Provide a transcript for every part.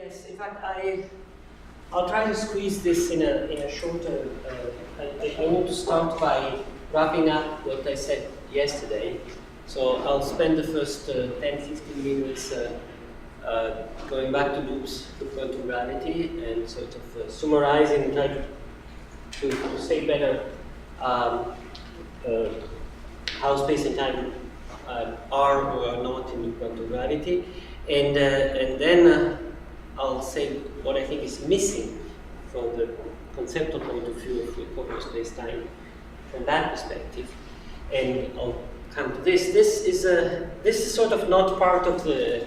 Yes, in fact, I'll try to squeeze this in a shorter. I want to start by wrapping up what I said yesterday. So I'll spend the first 10-15 minutes going back to loops, to quantum reality, and sort of summarizing and trying to say better how space and time are or are not in quantum reality, and then I'll say what I think is missing from the conceptual point of view of space-time from that perspective, and I'll come to this. This is sort of not part of the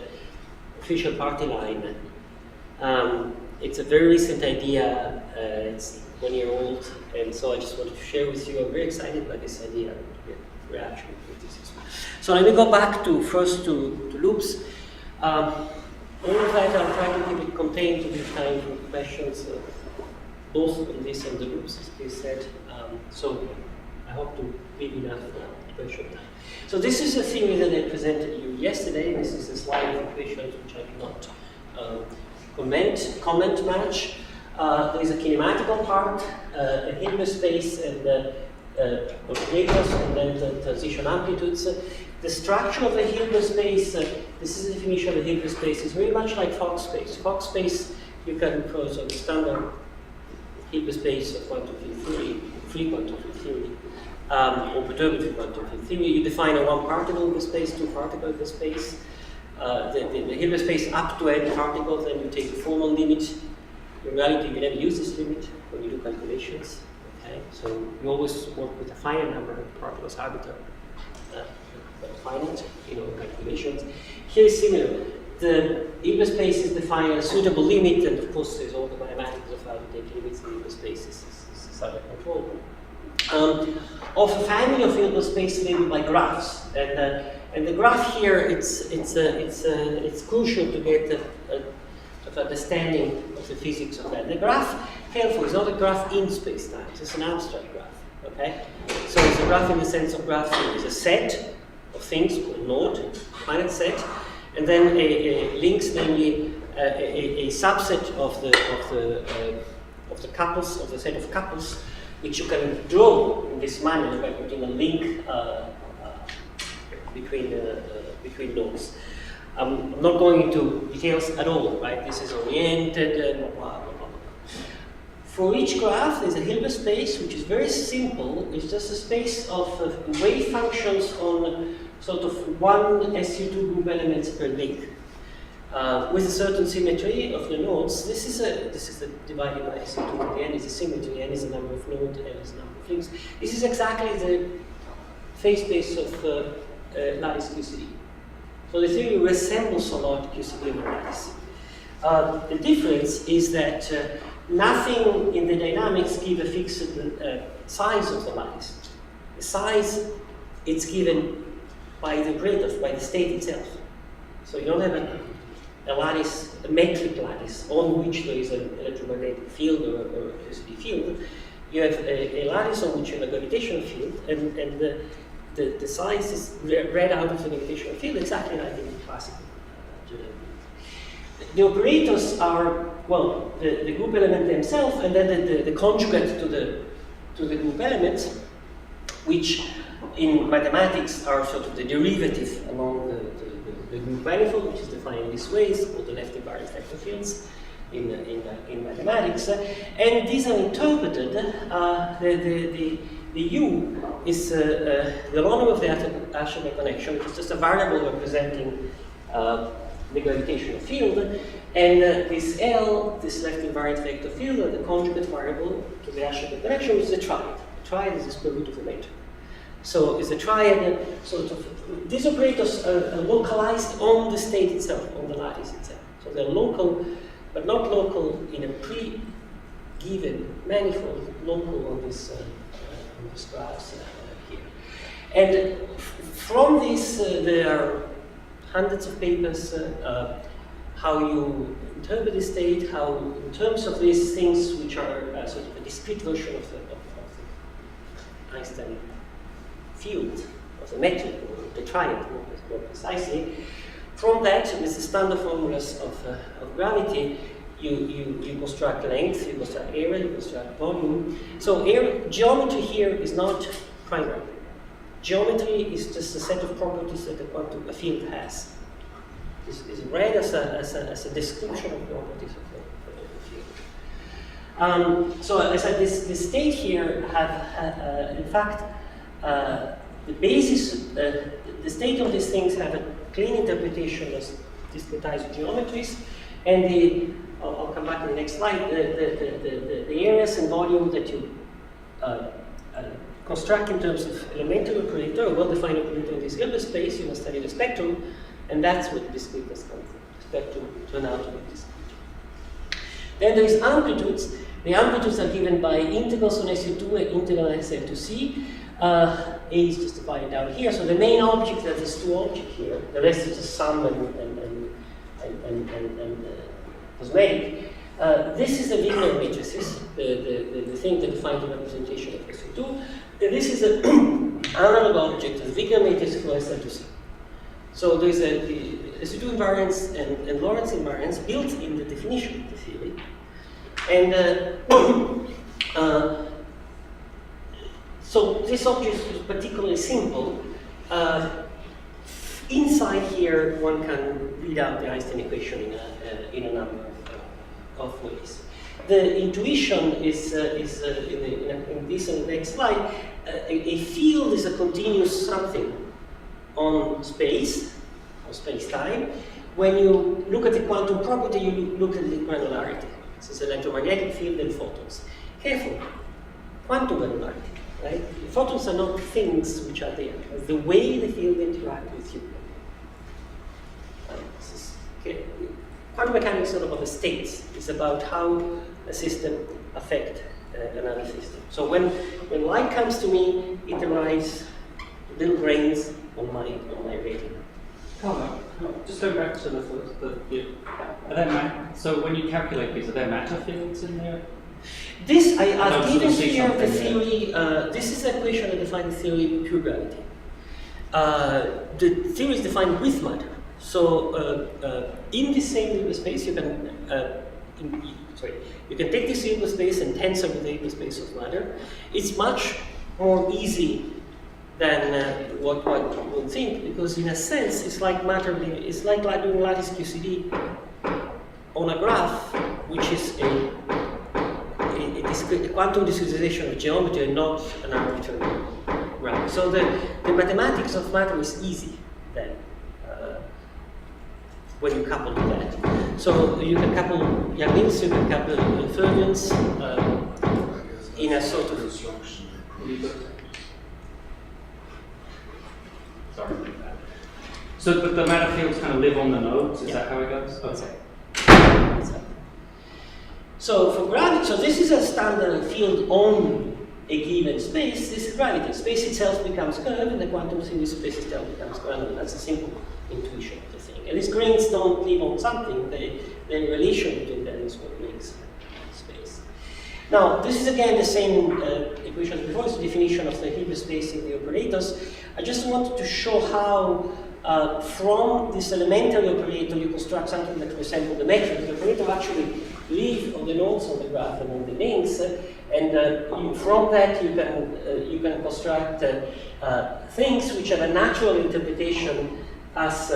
official party line. It's a very recent idea. It's 1 year old, and so I just wanted to share with you. I'm very excited by this idea. Reaction to criticism. So let me go back first to loops. All of that I'll try to keep it contained to give time for questions, both on this and the loops, as Chris said. So I hope to leave enough question time. So this is a theory that I presented you yesterday. This is a slide of equations which I cannot comment much. There is a kinematical part, a Hilbert space, and operators, and then the transition amplitudes. The structure of the Hilbert space, this is the definition of the Hilbert space, is very much like Fock space. Fock space, you can propose on the standard Hilbert space of quantum field theory, free quantum field theory, or perturbative quantum field theory. You define a one particle Hilbert space, two particle Hilbert space. The Hilbert space up to n particles, then you take the formal limit. In reality, you never use this limit when you do calculations. Okay? So you always work with a finite number of particles arbitrary. Finite, calculations. Here is similar. The Hilbert space is defined as a suitable limit, and of course there's all the mathematics of how to take limits in Hilbert spaces. This is under control. Of a family of Hilbert space labeled by graphs, and the graph here it's crucial to get an understanding of the physics of that. The graph, careful, is not a graph in space-time. It's an abstract graph. Okay, so it's a graph in the sense of graph is a set of things called node, finite set, and then links, namely a subset of the couples, of the set of couples, which you can draw in this manner by putting a link between nodes. I'm not going into details at all, right? This is oriented and blah, blah, blah, blah. For each graph, there's a Hilbert space, which is very simple. It's just a space of wave functions on sort of one SU2 group elements per link, with a certain symmetry of the nodes. This is the divided by SU2. The n is a symmetry. N is the number of nodes. N is the number of links. This is exactly the phase space of lattice QCD. So the theory resembles a lot QCD over lattice. The difference is that nothing in the dynamics gives a fixed size of the lattice. The size, it's given by the operator, by the state itself. So you don't have a lattice, a metric lattice, on which there is an electromagnetic field or electricity field. You have a lattice on which you have a gravitational field, and the size is read out of the gravitational field exactly like in classical. The operators are, well, the group element themselves, and then the conjugate to the group elements, which in mathematics are sort of the derivative along the group manifold, which is defined in these ways, called the left invariant vector fields in mathematics. And these are interpreted, the U is the volume of the Asherman connection, which is just a variable representing the gravitational field, and this L, this left invariant vector field, are the conjugate variable to the Asherman connection, which is a triad. A triad is the square root of the metric. So it's a triad, sort of, these operators are localized on the state itself, on the lattice itself. So they're local, but not local in a pre-given manifold, local on this graphs here. And from this, there are hundreds of papers, how you interpret the state, how in terms of these things, which are sort of a discrete version of the Einstein field, of the metric, or the triad more precisely, from that, with the standard formulas of gravity, you construct length, you construct area, you construct volume. So geometry here is not primary. Geometry is just a set of properties that a field has. Is read as a description of properties of the field. So as I said, this state here have in fact the basis, the state of these things have a clean interpretation as discretized geometries, and I'll come back in the next slide. The areas and volume that you construct in terms of elementary operator, a well-defined operator in this Hilbert space, you must study the spectrum, and that's what discreteness comes from. The spectrum turn out to be discrete. Then there is amplitudes. The amplitudes are given by integrals on SU2 and integral on SL to C. A is just defined down here. So the main object, that is two objects here. The rest is just sum and cosmetic. This is the Wigner matrices, the thing that defines the representation of SU2. This is an analog object of the Wigner matrix for SL to C. So there's the SU2 invariance and Lorentz invariance built in the definition of the theory. And so this object is particularly simple. Inside here, one can read out the Einstein equation in a number of ways. The intuition is in this and the next slide. A field is a continuous something on space, or space-time. When you look at the quantum property, you look at the granularity. This is electromagnetic field and photons. Careful, quantum granularity. Right? Photons are not things which are there. It's the way the field interacts with you. Quantum mechanics is not about the states. It's about how a system affects another system. So when light comes to me, it arrives little grains on my retina. Carlo, just go back to so when you calculate these, are there matter fields in there? This, I've given here the theory, this is the equation that defines the theory of pure gravity. The theory is defined with matter. So in the same Hilbert space, you can you can take this Hilbert space and tensor with the Hilbert space of matter. It's much more easy than what one would think, because in a sense, it's like matter. It's like doing lattice QCD on a graph, which is a quantum discretization of geometry and not an arbitrary graph. So the mathematics of matter is easy then, when you couple with that. So you can couple Yang-Mills, you can couple fermions in a sort of... Sorry. So but the matter fields kind of live on the nodes, is that how it goes? Okay. So for gravity, so this is a standard field on a given space. This is gravity. Space itself becomes curved, and the quantum theory space itself becomes granular. That's a simple intuition of the thing. And these grains don't live on something. The relation between them is what makes space. Now, this is again the same equation as before. It's the definition of the Hilbert space in the operators. I just wanted to show how from this elementary operator you construct something that resembles the metric. The operator actually live on the nodes on the graph and on the links, and from that you can construct things which have a natural interpretation as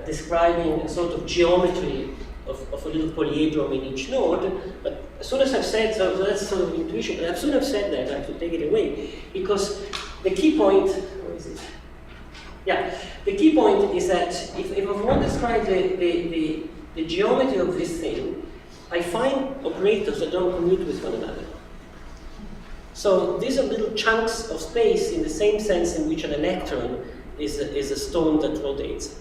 describing a sort of geometry of a little polyhedron in each node. But as soon as I've said, so that's sort of intuition, but as soon as I've said that, I have to take it away, because the key point, where is it? Yeah, the key point is that if I want to describe the geometry of this thing, I find operators that don't commute with one another. So these are little chunks of space in the same sense in which an electron is a stone that rotates.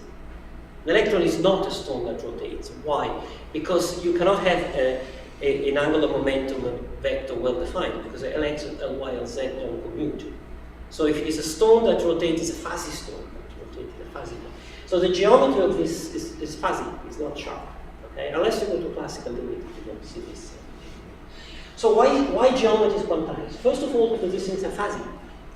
An electron is not a stone that rotates. Why? Because you cannot have an angular momentum vector well defined, because Lx, Ly, and Z don't commute. So if it is a stone that rotates, it's a fuzzy stone that rotates in a fuzzy way. So the geometry of this is fuzzy, it's not sharp. Okay? Unless you go to classical limit, you don't see this. So why geometry is quantized? First of all, because these things are fuzzy.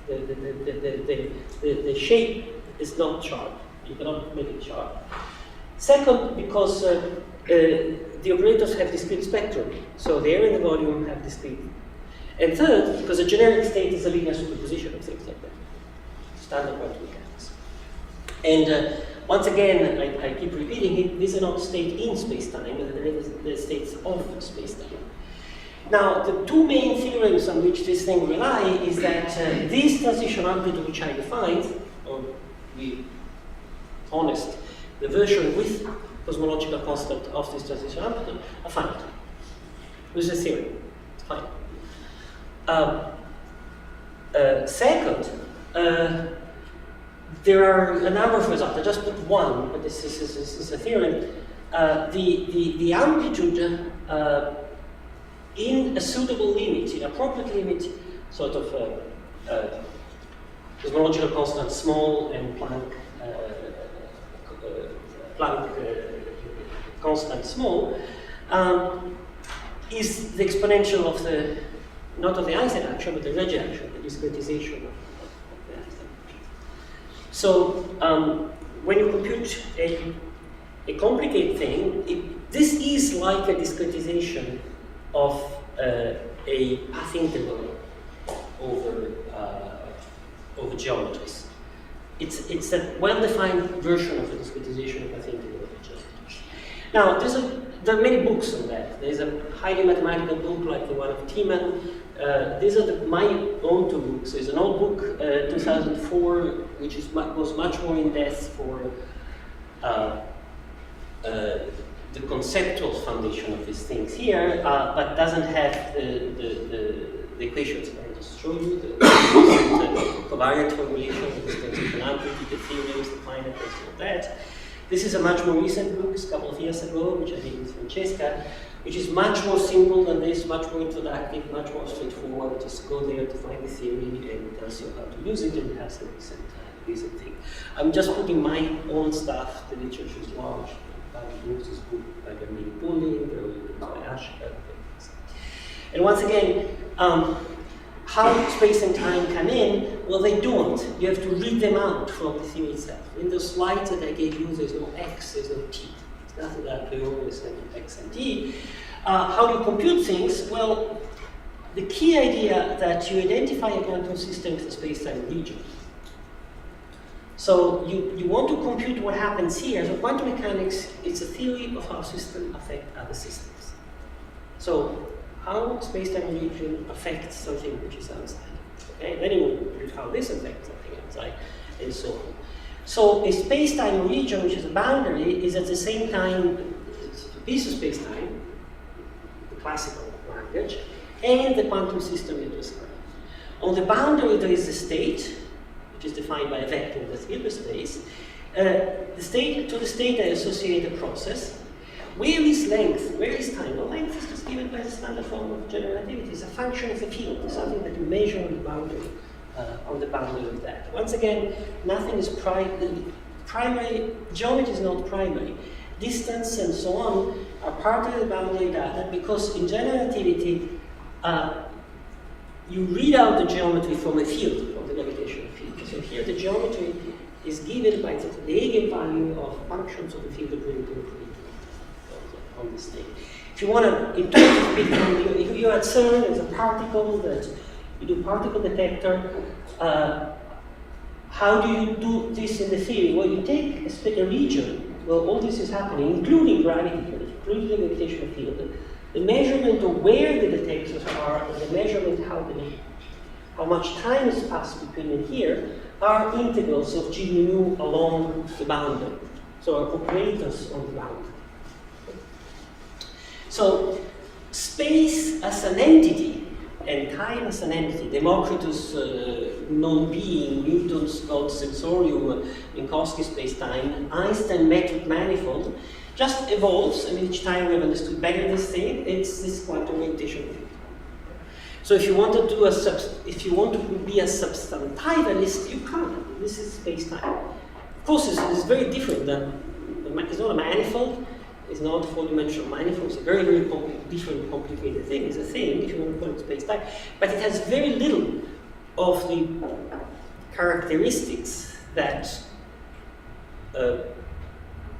The shape is not sharp. You cannot make it sharp. Second, because the operators have discrete spectrum, so the area and the volume have discrete. And third, because a generic state is a linear superposition of things like that. Standard quantum mechanics. And once again, I keep repeating it, these are not states in space-time, but they're states of space-time. Now, the two main theorems on which this thing rely is that this transition amplitude which I defined, or be honest, the version with cosmological constant of this transition amplitude are finite. This is a theory. It's fine. Second, there are a number of results. I just put one, but this is a theorem. The amplitude in a suitable limit, in appropriate limit, sort of cosmological constant small and Planck constant small, is the exponential of the, not of the Einstein action, but the Regge action, the discretization of the Einstein action. So when you compute a complicated thing, this is like a discretization of a path integral over geometries. It's a well-defined version of the discretization of path integral over geometries. Now, there are many books on that. There's a highly mathematical book like the one of Tiemann. These are my own two books. There's an old book, 2004, which was much more in depth for the conceptual foundation of these things here, but doesn't have the equations. I just show you the covariant formulation, the transition amplitude, the theorems, the finiteness, all that. This is a much more recent book, it's a couple of years ago, which I did with Francesca, which is much more simple than this, much more introductive, much more straightforward. Just go there to find the theory and it tells you how to use it, and it has a recent thing. I'm just putting my own stuff. The literature is large. Books is good by Bernie Pulling, by Ashka. And once again, how space and time come in? Well, they don't. You have to read them out from the theory itself. In the slides that I gave you, there's no x, there's no t. It's nothing that we always have x and t. How do you compute things? Well, the key idea that you identify a quantum system with a space-time region. So you want to compute what happens here. So quantum mechanics is a theory of how systems affect other systems. So how space-time region affects something which is outside. Okay? Then you will compute how this affects something outside, and so on. So a space-time region, which is a boundary, is at the same time a piece of space-time, the classical language, and the quantum system you describe. On the boundary there is the state, which is defined by a vector in the theater space. To the state I associate a process. Where is length? Where is time? Well, length is just given by the standard form of general relativity. It's a function of the field. It's something that you measure on the boundary of that. Once again, nothing is primary. Geometry is not primary. Distance and so on are part of the boundary data because in general relativity, you read out the geometry from a field, from the gravitational field. So here the geometry is given by the eigenvalue of functions of the field of relativity on this thing. If you want to interpret Bitcoin, if you're at CERN, there's a particle that you do particle detector. How do you do this in the theory? Well, you take a region where all this is happening, including gravity, including the gravitational field. The measurement of where the detectors are, and the measurement how much time has passed between them here, are integrals of g mu along the boundary. So are operators on the boundary. So space as an entity and time as an entity, Democritus non-being, Newton's God sensorium, Minkowski space-time, Einstein metric manifold, just evolves, and each time we've understood better this thing, it's this quantum gravitational field. So if you want to do if you want to be a substantivalist, you can't. This is space-time. Of course, it's very different. It's not a manifold. It's not a four-dimensional manifold. It's a very, very different, complicated thing. It's a thing, if you want to call it space-time. But it has very little of the characteristics that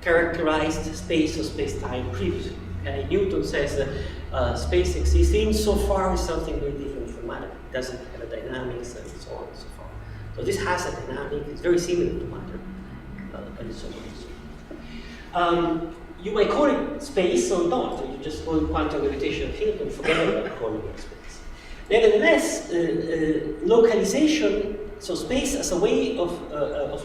characterized space or space-time previously. Okay? Newton says that space exists insofar as something very different from matter. It doesn't have a dynamics and so on and so forth. So this has a dynamic, it's very similar to matter, but it's so on. You may call it space or not, you just call it quantum gravitational field and forget about calling it space. Nevertheless, localization, so space as a way of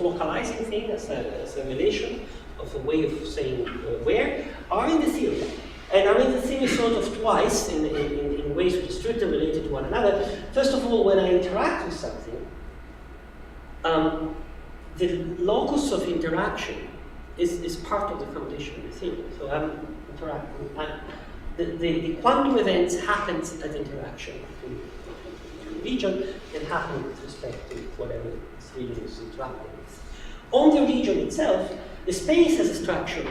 localizing things, as a relation, of a way of saying where, are in the theory. And are in the theory sort of twice in ways which are strictly related to one another. First of all, when I interact with something, the locus of interaction is part of the foundation of the theory. So I'm interacting. The quantum events happen at interaction between the region and happen with respect to whatever this region is interacting with. On the region itself, the space has a structure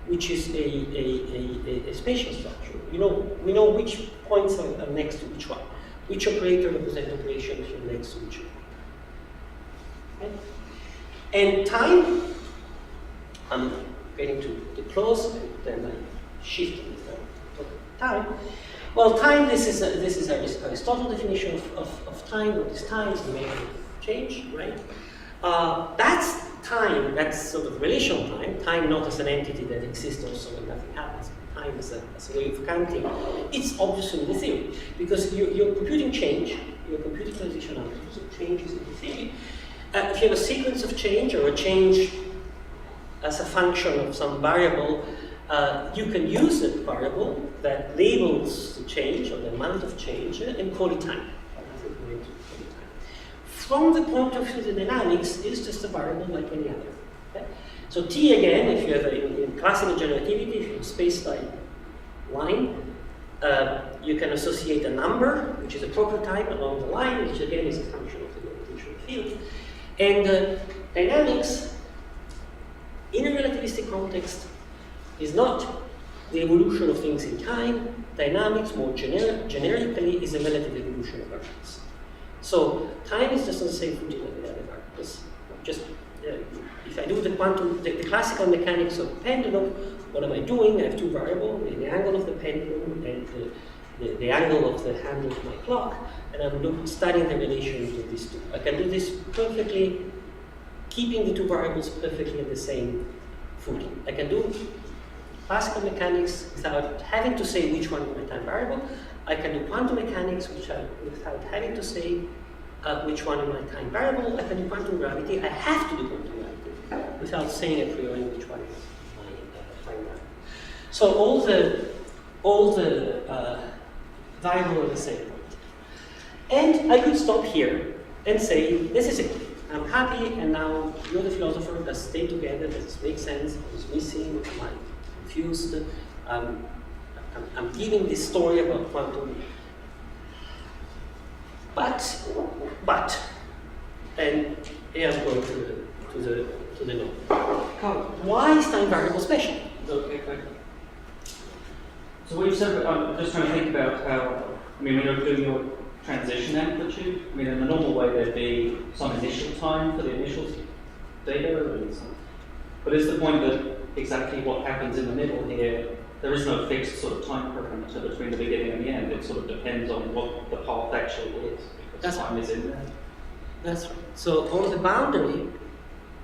which is a spatial structure. We know which points are next to which one, which operator represent operations next to which one. Okay? And time, I'm getting to close, and then I shift to time. Well, time, this is Aristotle's definition of time. What is time? It's the measure of change, right? That's time, that's sort of relational time. Time not as an entity that exists also when nothing happens. Time as a way of counting. It's obviously in the theory, because you're computing change, you're computing transitionalities of changes in the theory. If you have a sequence of change or a change as a function of some variable, you can use a variable that labels the change or the amount of change and call it time. From the point of view of the dynamics, it's just a variable like any other. Okay? So t again, if you have in classical generativity, if you have a space-time line, you can associate a number, which is a proper type along the line, which again is a function of the gravitational field. And dynamics, in a relativistic context, is not the evolution of things in time. Dynamics, more generically, is a relative evolution of variables. So time is just on the same footing as the other variables. Just if I do the classical mechanics of the pendulum, what am I doing? I have two variables: the angle of the pendulum and the angle of the handle of my clock, and I'm studying the relation between these two. I can do this perfectly, keeping the two variables perfectly in the same footing. I can do classical mechanics without having to say which one is my time variable. I can do quantum mechanics without having to say which one is my time variable. I can do quantum gravity. I have to do quantum gravity without saying a priori which one is my time variable. So all the variables are the same point. And I could stop here and say, this is it. I'm happy, and now you're the philosopher. Let's stay together. Does this make sense? What's missing? Am I confused? I'm giving this story about quantum. But, and here I'm going to the note. Carlo, why is time variable special? Okay. So what you said, I'm just trying to think about how, when you're doing your transition amplitude, in the normal way there'd be some initial time for the initial data, but is the point that exactly what happens in the middle here, there is no fixed sort of time parameter between the beginning and the end. It sort of depends on what the path actually is, because time is in there. That's right. So on the boundary,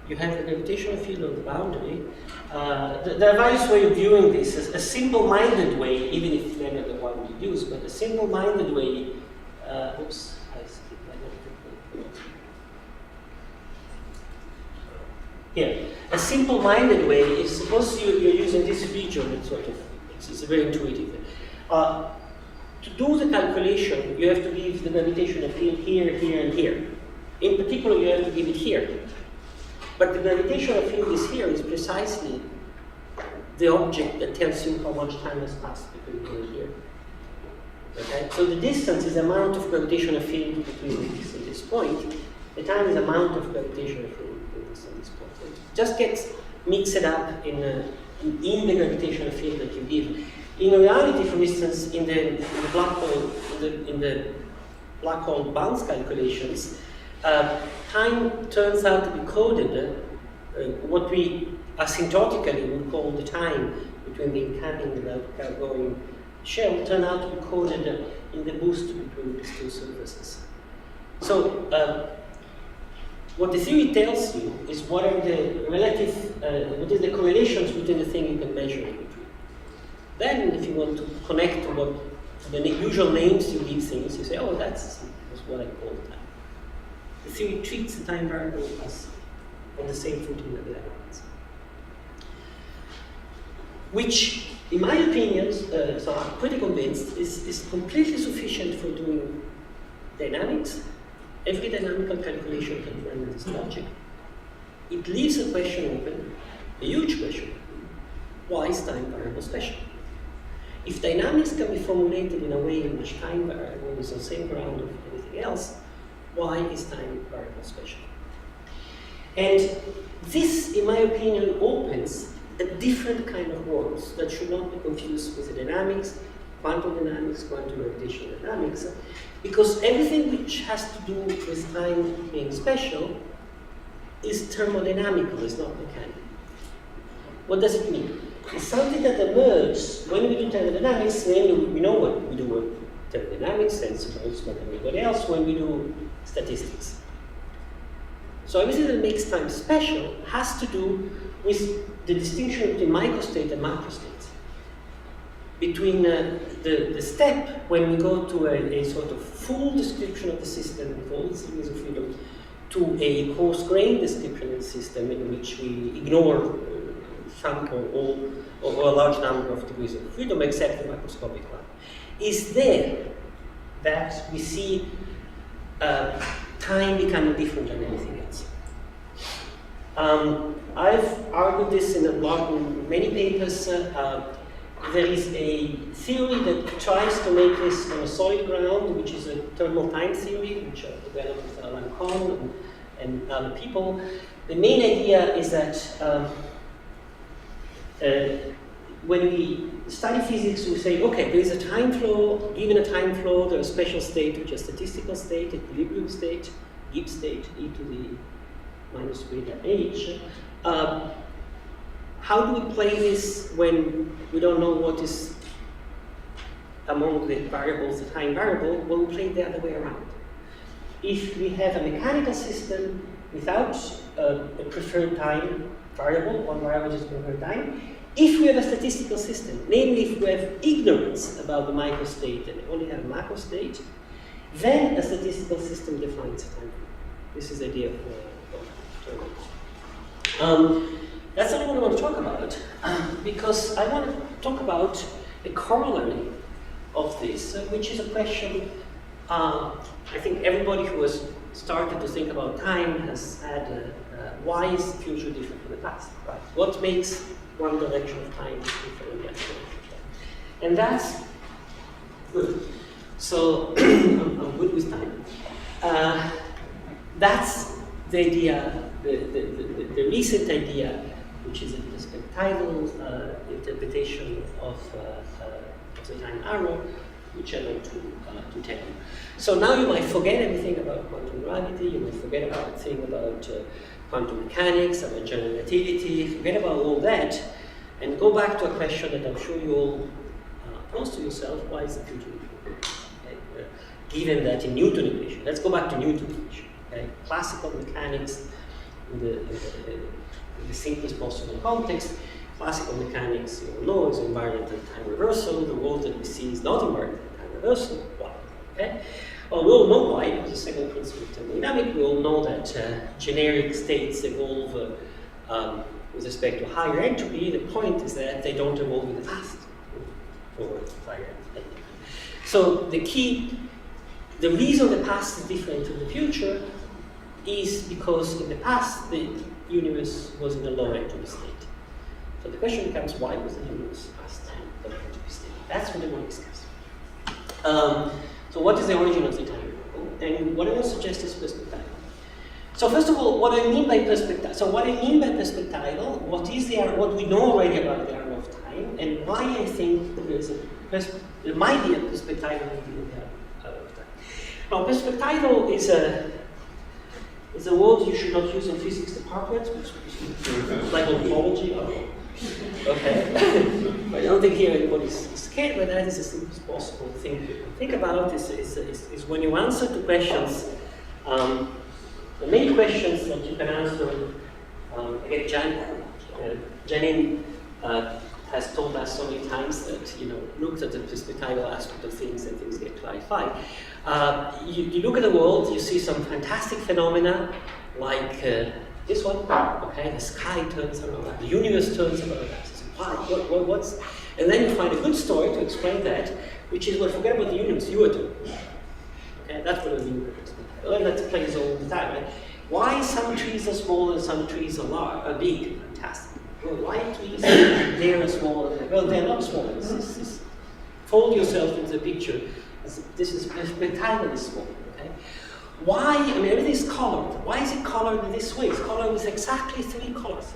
you have the gravitational field on the boundary. There are various ways of viewing this. A simple-minded way, even if it's never the one we use, but a simple-minded way. Oops, I skipped my note. Here, a simple-minded way is suppose you're using this region. It's very intuitive. To do the calculation, you have to give the gravitational field here, here, and here. In particular, you have to give it here. But the gravitational field is precisely the object that tells you how much time has passed between here and here. Okay? So the distance is the amount of gravitational field between this and this point. The time is the amount of gravitational field between this and this point. It just gets mixed up in the gravitational field that you give. In reality, for instance, in the black hole bounce calculations, time turns out to be coded. What we asymptotically we call the time between the incoming and the outgoing shell turn out to be coded in the boost between these two surfaces. So what the theory tells you is what are the relative, what is the correlations between the thing you can measure in between. Then if you want to connect to what to the usual names you give things, you say, oh, that's what I call time. The theory treats the time variable as on the same footing that the other ones. Which, in my opinion, so I'm pretty convinced, is completely sufficient for doing dynamics. Every dynamical calculation can run with this logic. It leaves a question open, a huge question. Why is time variable special? If dynamics can be formulated in a way in which time variable is on the same ground of anything else, why is time variable special? And this, in my opinion, opens a different kind of world that should not be confused with the dynamics, quantum gravitational dynamics, because everything which has to do with time being special is thermodynamical, it's not mechanical. What does it mean? It's something that emerges when we do thermodynamics, namely we know what we do with thermodynamics and suppose what everybody else when we do statistics. So everything that makes time special has to do with the distinction between microstate and macrostate. Between the step when we go to a sort of full description of the system with all its degrees of freedom to a coarse-grained description of the system in which we ignore some or a large number of degrees of freedom except the microscopic one, is there that we see time becoming different than anything else. I've argued this in a blog in many papers. There is a theory that tries to make this on a solid ground, which is a thermal time theory, which I've developed with Alan Kohn and other people. The main idea is that when we study physics, we say, okay, there is a time flow. Given a time flow, there is a special state, which is a statistical state, equilibrium state, Gibbs state, e to the minus beta h. How do we play this when we don't know what is among the variables, the time variable? Well, we play it the other way around. If we have a mechanical system without a preferred time variable, one variable is preferred time, if we have a statistical system, namely if we have ignorance about the microstate and only have a macrostate, then a statistical system defines a time. This is the idea of that's not what I want to talk about, because I want to talk about a corollary of this, which is a question I think everybody who has started to think about time has had, why is the future different from the past, right? What makes one direction of time different from the other direction of time? And that's good. So, I'm good with time. That's the idea, the recent idea, which is a perspectival interpretation of the time arrow, which I want to tell you. So now you might forget everything about quantum gravity, you might forget about the thing about quantum mechanics, about general relativity, forget about all that, and go back to a question that I'm sure you all pose to yourself: why is the future different? Okay? Given that in Newton equation, let's go back to Newton equation. Okay? Classical mechanics in the simplest possible context. Classical mechanics, you all know, is invariant and time reversal. The world that we see is not invariant and time reversal. Why? Okay? Well, we all know why. It was the second principle of thermodynamics. We all know that generic states evolve with respect to higher entropy. The point is that they don't evolve in the past for higher entropy. So the reason the past is different from the future is because in the past the universe was in a low entropy state. So the question becomes, why was the universe past the low entropy state? That's what I want to discuss. So what is the origin of the time? And what I want to suggest is perspectival. So first of all, what I mean by perspectival. So what I mean by perspectival, what we know already about the arrow of time, and why I think there might be a perspectival in the arrow of time. Now, perspectival is It's a word you should not use in physics department, like ontology. Okay. I don't think here anybody's scared, but that is the simplest possible thing to think about is when you answer to questions, the main questions that you can answer, again, Janine has told us so many times that, looked at the perspectival aspect of things and things get clarified. You look at the world, you see some fantastic phenomena like this one, okay, the sky turns around, the universe turns around, what's, and then you find a good story to explain that, which is, well, forget about the universe, you are doing. Okay, that's what the universe is. And that plays all the time, right? Why some trees are small and some trees are big? Fantastic. Well, why trees they are small? Well, they're not small. Fold yourself into the picture. This is entirely small. Okay. Why? I mean, everything is colored. Why is it colored in this way? It's colored with exactly 3 colors.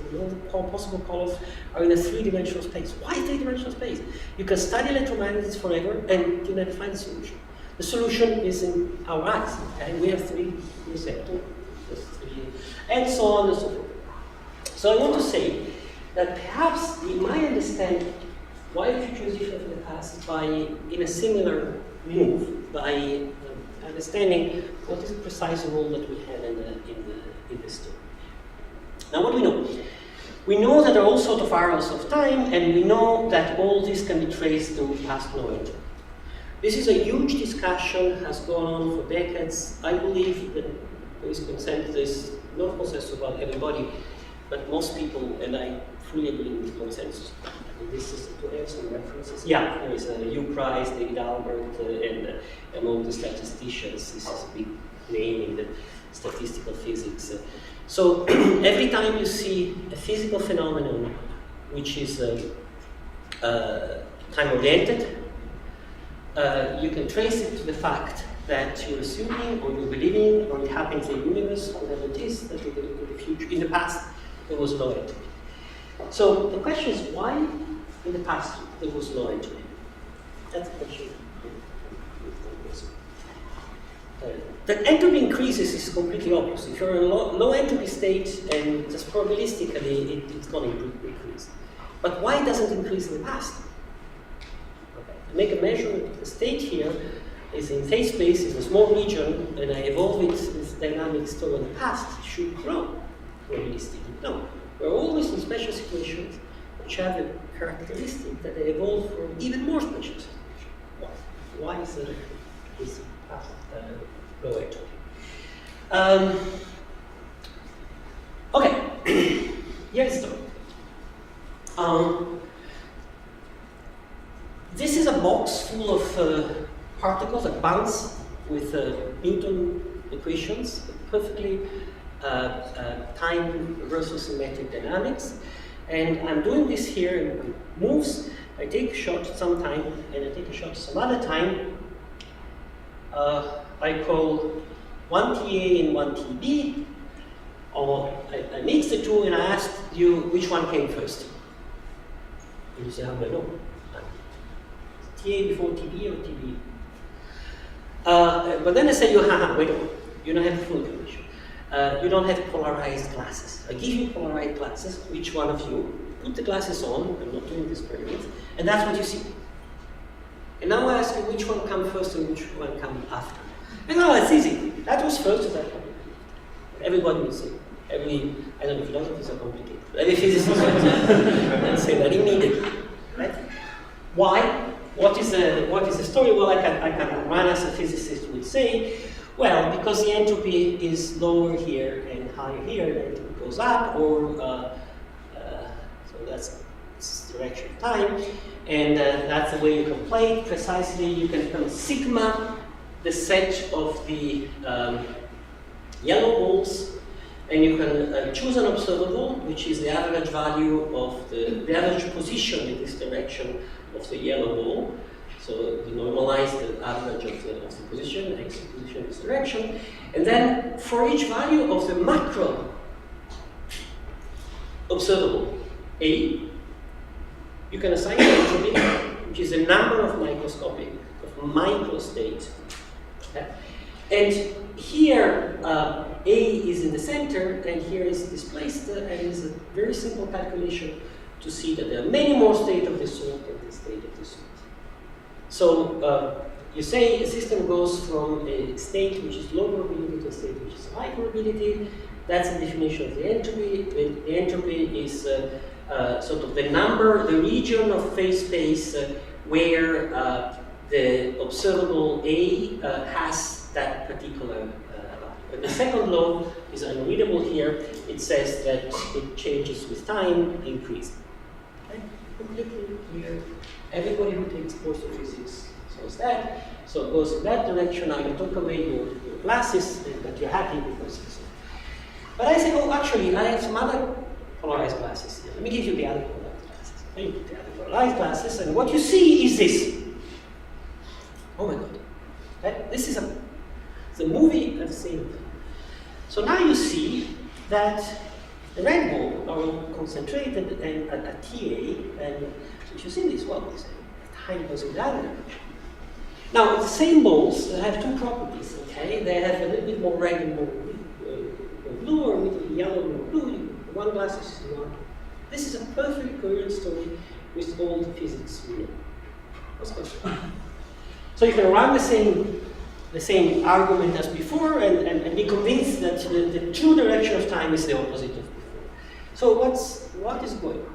All the possible colors are in a 3-dimensional space. Why 3-dimensional space? You can study electromagnetics forever and you never find a solution. The solution is in our eyes. Okay? We have 3 receptors, and so on and so forth. So I want to say that perhaps you might understand why future is different from the past by, in a similar move, by understanding what is the precise role that we have in this story. Now, what do we know? We know that there are all sorts of arrows of time, and we know that all this can be traced to past no entropy. This is a huge discussion, has gone on for decades. I believe that there is consensus, not consensus about everybody, but most people, and I fully agree with consensus. And this is to have some references. Yeah, there is a Hugh Price, David Albert, and among the statisticians, this is a big name in the statistical physics. So every time you see a physical phenomenon which is time-oriented, you can trace it to the fact that you're assuming or you're believing, or it happens in the universe, whatever it is, that in the future, in the past, there was no entropy. So the question is, why in the past there was no entropy? That's the question. That entropy increases is completely obvious. If you're in a low entropy state, and just probabilistically, it's going to increase. But why doesn't it increase in the past? Okay. I make a measurement of the state here. Is in phase space, is a small region, and I evolve it with dynamics toward the past, it should grow probabilistically. No, we're always in special situations which have a characteristic that they evolve from even more special situations. Why is this past low entropy? Okay, here's the story. This is a box full of particles that bounce with Newton equations, perfectly time reversal symmetric dynamics. And I'm doing this here in moves. I take a shot sometime, and I take a shot some other time. I call one TA and one TB, or I mix the two, and I ask you which one came first. And you say, how do I know? TA before TB or TB? But then I say, wait a minute, you don't have full information. You don't have polarized glasses. I give you polarized glasses, which one of you put the glasses on, I'm not doing this experiment, and that's what you see. And now I ask you which one comes first and which one comes after. And now it's easy. That was first, that one. Everybody will say. I don't know, philosophy is so complicated. Every physicist will say that immediately. Right? Why? What is the story? Well, I can run as a physicist would say, well, because the entropy is lower here and higher here, the entropy goes up, or so that's direction of time, and that's the way you can play it precisely. You can kind of sigma the set of the yellow balls, and you can choose an observable, which is the average value of the average position in this direction of the yellow ball. So you normalize the average of the position, x position in this direction. And then for each value of the macro observable A, you can assign an entropy, which is the number of microscopic, of microstate. Okay? And here, A is in the center, and here is displaced, and it's a very simple calculation to see that there are many more states of the sort than the state of the sort. So you say a system goes from a state which is low probability to a state which is high probability. That's the definition of the entropy. The entropy is sort of the number, the region of phase space where the observable A has that particular value. But the second law is unreadable here. It says that it changes with time, increasing. Okay? Completely clear. Everybody who takes course of physics knows that. So it goes in that direction. Now you took away your glasses, but you're happy because it's. But I say, oh, actually, I have some other polarized glasses here. Let me give you the other polarized glasses. You put the other polarized glasses, and what you see is this. Oh my God. Okay? This is the movie I've seen. So now you see that the red ball are all concentrated and at TA, and if you see this, well, this tiny goes in the other direction. Now, the same balls have two properties, okay? They have a little bit more red and more blue, or a little bit yellow and more blue. One glass is one. This is a perfectly coherent story with all the physics we know. What's going on? So you can run the same argument as before and be convinced that the true direction of time is the opposite of before. So what is going on?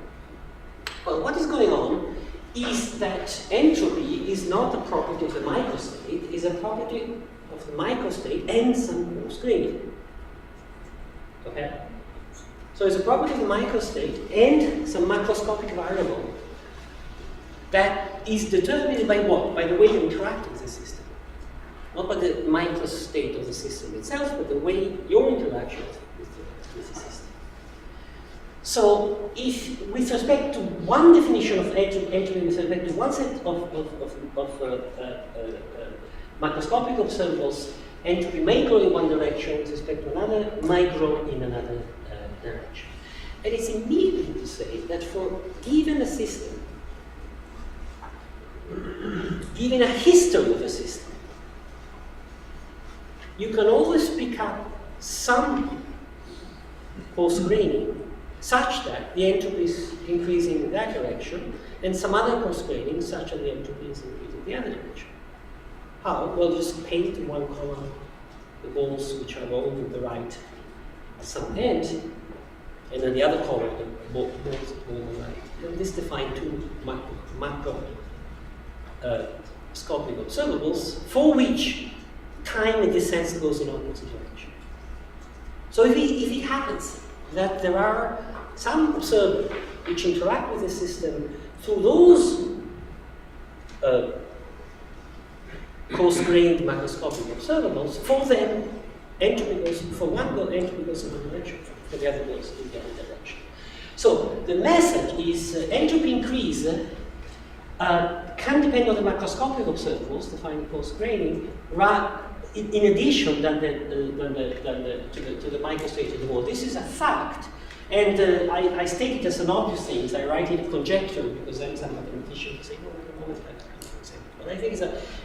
Well, what is going on is that entropy is not a property of the microstate, it's a property of the microstate and some Coarse graining. Okay? So it's a property of the microstate and some macroscopic variable that is determined by what? By the way you interact with the system. Not by the microstate of the system itself, but the way your interaction with the system. So, if with respect to one definition of entropy, with respect to one set of macroscopic observables, entropy may grow in one direction, with respect to another, might grow in another direction. And it's immediate to say that for given a system, given a history of a system, you can always pick up some Coarse graining such that the entropy is increasing in that direction, and some other Coarse graining such that the entropy is increasing in the other direction. How? Well, just paint in one column the balls which are rolled to the right at some end, and then the other column the balls that go on the right. And this defines two macroscopic observables for which time in this sense goes in opposite direction. So if it happens that there are some observers which interact with the system through those coarse-grained macroscopic observables, for them, entropy goes, for one goal, entropy goes in one direction, for the other goes in the other direction. So the message is entropy increase can depend on the macroscopic observables, defining coarse-graining, in addition to the microstate of the world. This is a fact, and I state it as an obvious thing. I write it conjecture because then some mathematicians say, no, but I think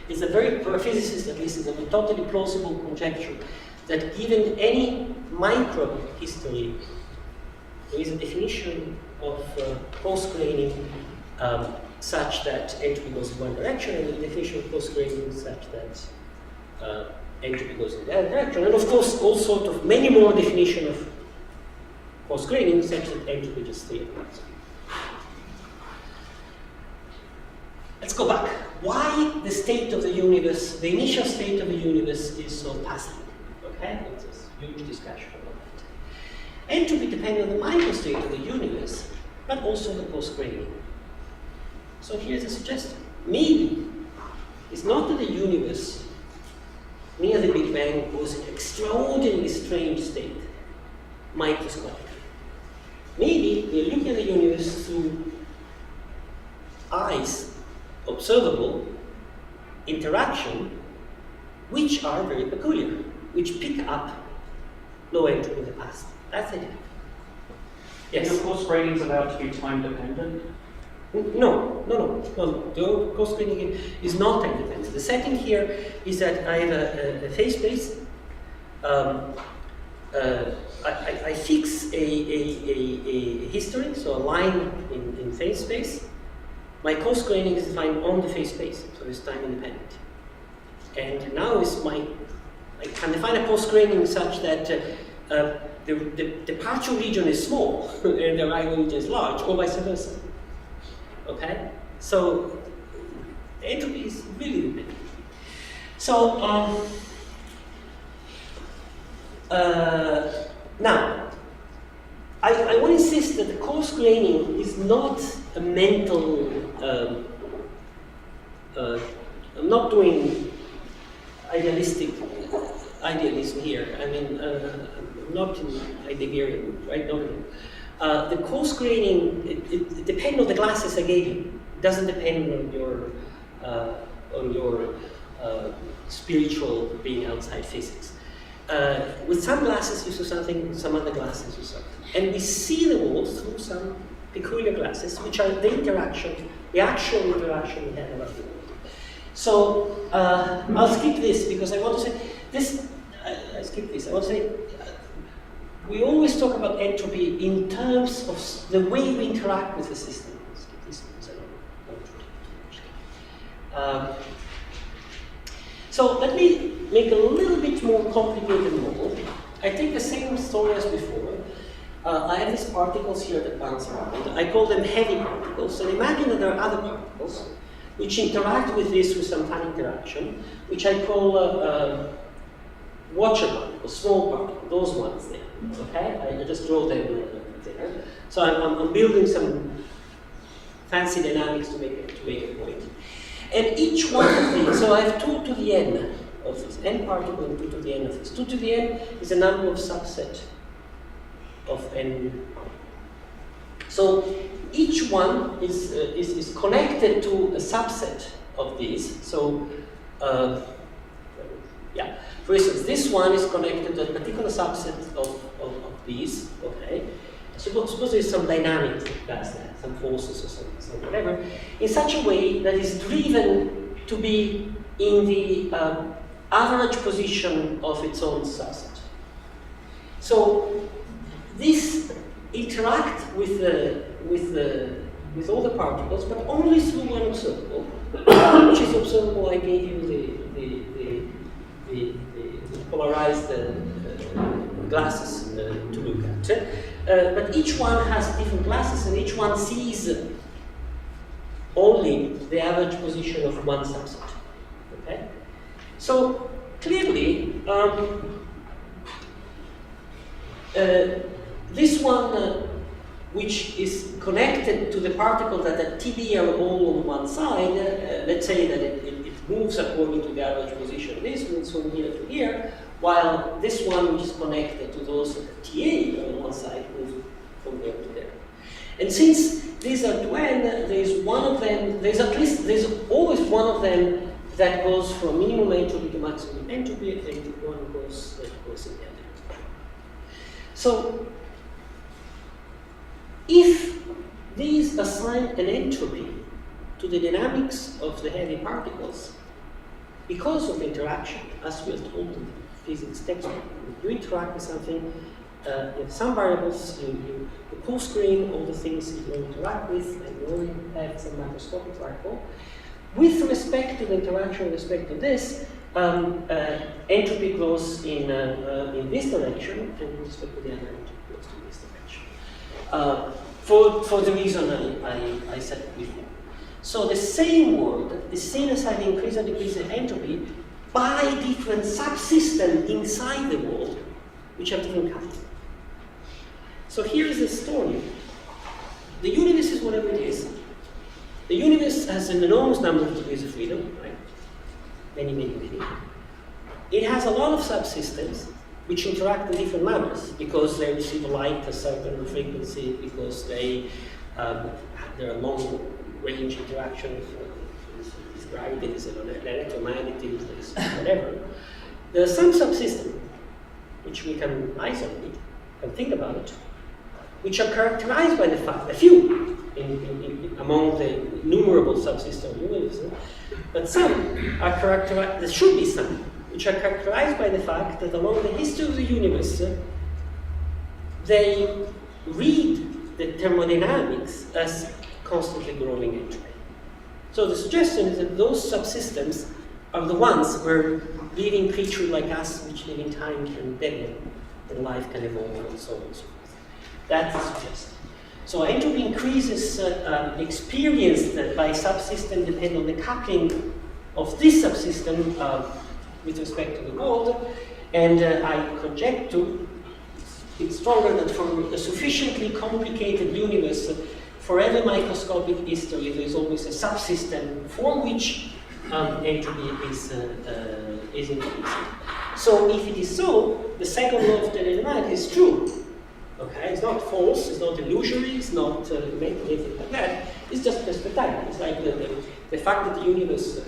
it's a very, for a physicist at least, it's a totally plausible conjecture that given any micro history, there is a definition of coarse-graining such that entropy goes in one direction, and the definition of coarse-graining such that entropy goes in the other direction. And of course, all sort of many more definition of coarse-graining such that entropy just stays. Let's go back. Why the state of the universe, the initial state of the universe is so passive? Okay, there's this huge discussion about that. Entropy depends on the microstate of the universe, but also the coarse-graining. So here's a suggestion. Maybe it's not that the universe near the Big Bang was an extraordinarily strange state, microscopic. Maybe we're looking at the universe through eyes, observable interaction, which are very peculiar, which pick up low entropy in the past. That's it. Yes? And of course, graining is allowed to be time dependent. No. The co-screening is not time dependent. The setting here is that I have a phase space. I fix a history, so a line in phase space. My co-screening is defined on the phase space, so it's time independent. And now I can define a co-screening such that the partial region is small and the arrival region is large, or vice versa. Okay? So entropy is really dependent. So now, I want to insist that the co-screening is not a mental, I'm not doing idealism here. I mean, I'm not in Heideggerian, right? No. The co-screening, it depends on the glasses I gave you. It doesn't depend on your spiritual being outside physics. With some glasses you saw something, some other glasses you saw something. And we see the walls through some peculiar glasses, which are the actual interaction we have about the world. So I'll skip this because I want to say this. I skip this. I want to say we always talk about entropy in terms of the way we interact with the system. I'll skip this because I don't want to. So let me make a little bit more complicated model. I take the same story as before. I have these particles here that bounce around. I call them heavy particles. And imagine that there are other particles which interact with this with some time interaction, which I call watcher particles, small particles, those ones there. Okay? I just draw them there. So I'm building some fancy dynamics to make a point. And each one of these, so I have 2 to the n of this, n particle and 2 to the n of this. 2 to the n is a number of subset of n. So each one is connected to a subset of these. So, yeah, for instance, this one is connected to a particular subset of these, okay? Suppose there's some dynamic that does that, some forces or some whatever, in such a way that is driven to be in the average position of its own subset. So this interact with all the particles, but only through one observable, which is observable. I gave you the polarized glasses to look at. But each one has different glasses, and each one sees only the average position of one subset. Okay? So clearly, this one, which is connected to the particle that at TB are all on one side, let's say that it moves according to the average position. This moves from here to here, while this one, which is connected to those at TA on one side, moves from there to there. And since these are 2n, there's there's always one of them that goes from minimum entropy to maximum entropy, and one goes in the other. So, if these assign an entropy to the dynamics of the heavy particles, because of interaction, as we are told in the physics textbook, you interact with something, you have some variables, you co-screen all the things you want to interact with, and you only have some macroscopic variable. With respect to the interaction with respect to this, entropy goes in this direction, and with respect to the other, entropy goes in this direction. For the reason I said before. So the same world is seen as having increased and decreased entropy by different subsystems inside the world, which have different kinds. So here is the story. The universe is whatever it is. The universe has an enormous number of degrees of freedom, right? Many, many, many. It has a lot of subsystems which interact in different manners because they receive light at a certain frequency, because there are long-range interactions with gravity, there's electromagnetism, there's whatever. There are some subsystems which we can isolate, can think about it, which are characterized by the fact, a few among the innumerable subsystems universe, but some are characterized, there should be some, which are characterized by the fact that along the history of the universe, they read the thermodynamics as constantly growing entropy. So the suggestion is that those subsystems are the ones where living creatures like us, which live in time, can develop, and life can evolve, and so on and so forth. That's the suggestion. So entropy increases experienced by subsystem depend on the coupling of this subsystem with respect to the world, and I conjecture it's stronger that for a sufficiently complicated universe, for every microscopic history, there is always a subsystem for which entropy is increasing. So if it is so, the second law of thermodynamics is true. Okay, it's not false, it's not illusory, it's not anything like that. It's just perspectival. It's like the fact that the universe,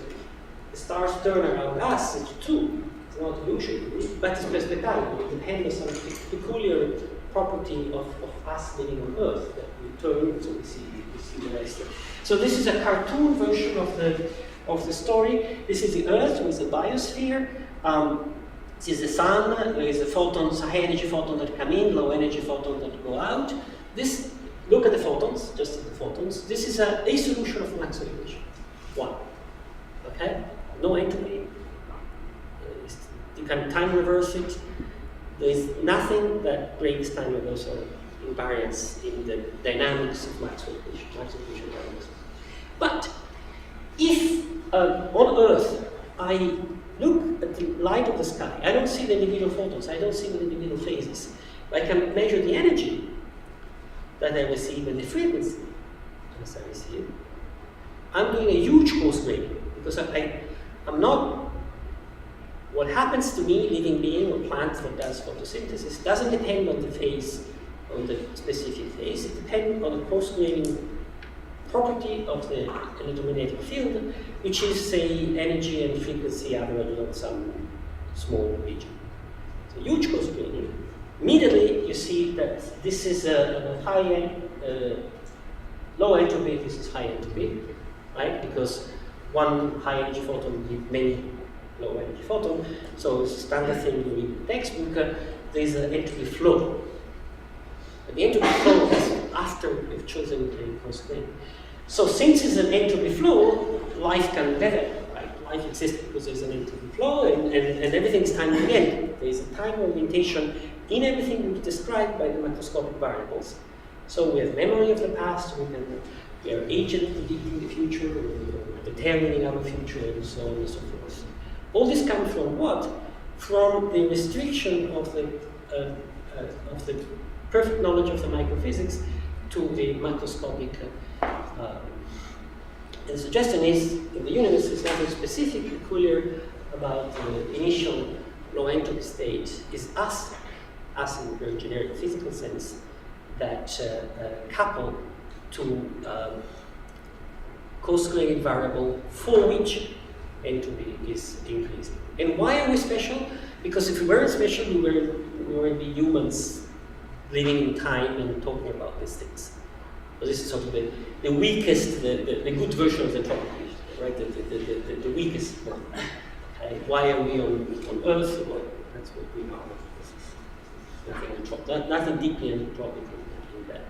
the stars turn around us, it's true. It's not illusory, but it's perspectival. It depends on the peculiar property of us living on Earth that we turn, so we see the rest. So this is a cartoon version of the story. This is the Earth with the biosphere. This is the sun. There is the photons, high energy photons that come in, low energy photons that go out. This, look at the photons, just at the photons. This is a solution of Maxwell equation. One. Okay? No entropy. You can time reverse it. There is nothing that breaks time reversal invariance in the dynamics of Maxwell equation. Maxwell equation dynamics. But if on Earth I look at the light of the sky, I don't see the individual photons, I don't see the individual phases. I can measure the energy that I receive and the frequency as I receive. I'm doing a huge coarse grading because I'm not. What happens to me, living being or plant that does photosynthesis, doesn't depend on the phase, on the specific phase. It depends on the coarse grading property of the electromagnetic field, which is, say, energy and frequency averaged on some small region. So huge coarse grading. Immediately, you see that this is a high low entropy, this is high entropy, right? Because one high energy photon gives many low energy photon. So it's a standard thing you read in the textbook. There's an entropy flow. But the entropy flow is after we've chosen a coarse grading. So since it's an entropy flow, life can develop, right? Life exists because there's an entropy flow and everything's time oriented. There's a time orientation in everything we've described by the macroscopic variables. So we have memory of the past, we are agent predicting the future, we're determining our future, and so on and so forth. All this comes from what? From the restriction of the perfect knowledge of the microphysics to the macroscopic. And the suggestion is, in the universe, is nothing specific, peculiar about the initial low entropy state. Is us in a very generic physical sense, that couple to coarse grading variable for which entropy is increasing. And why are we special? Because if we weren't special, we wouldn't be humans living in time and talking about these things. So this is sort of the weakest, the good version of the topic, right? The weakest one. Okay? Why are we on Earth? Well, that's what we are. Nothing deeply entropic in that.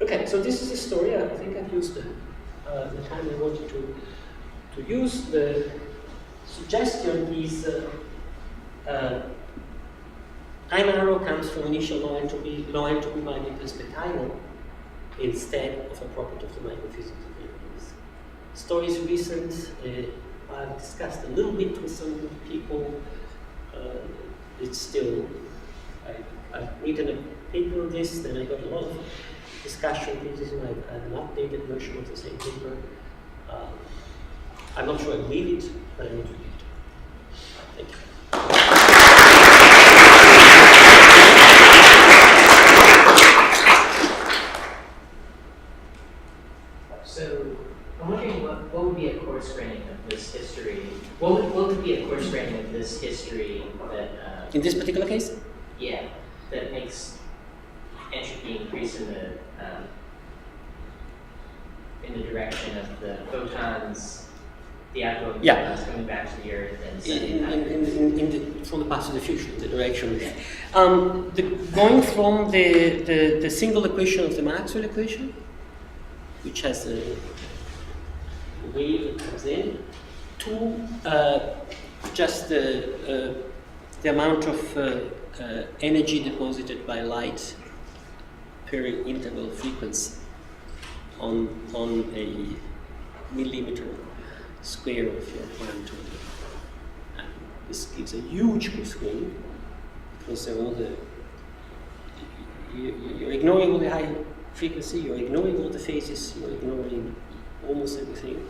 Okay, so this is the story. I think I've used the time I wanted to use. The suggestion is time arrow comes from initial low entropy. Low entropy might be perspectival instead of a property of the microphysics of the universe. Story is recent. I've discussed a little bit with some people. It's still, I've written a paper on this, then I got a lot of discussion, criticism. I have an updated version of the same paper. I'm not sure I believe it, but I want to read it. Thank you. So, I'm wondering what would be a coarse grading of this history? What would be a coarse grading of this history that... in this particular case? Yeah, that makes entropy increase in the direction of the photons, the outgoing photons coming back to the Earth and sending back. From the past to the future, the direction. Going from the single equation of the Maxwell equation, which has a wave that comes in, to just the amount of energy deposited by light per interval frequency on a millimeter square of your quantum. And this gives a huge swing because all you're ignoring all the high frequency, you're ignoring all the phases, you're ignoring almost everything,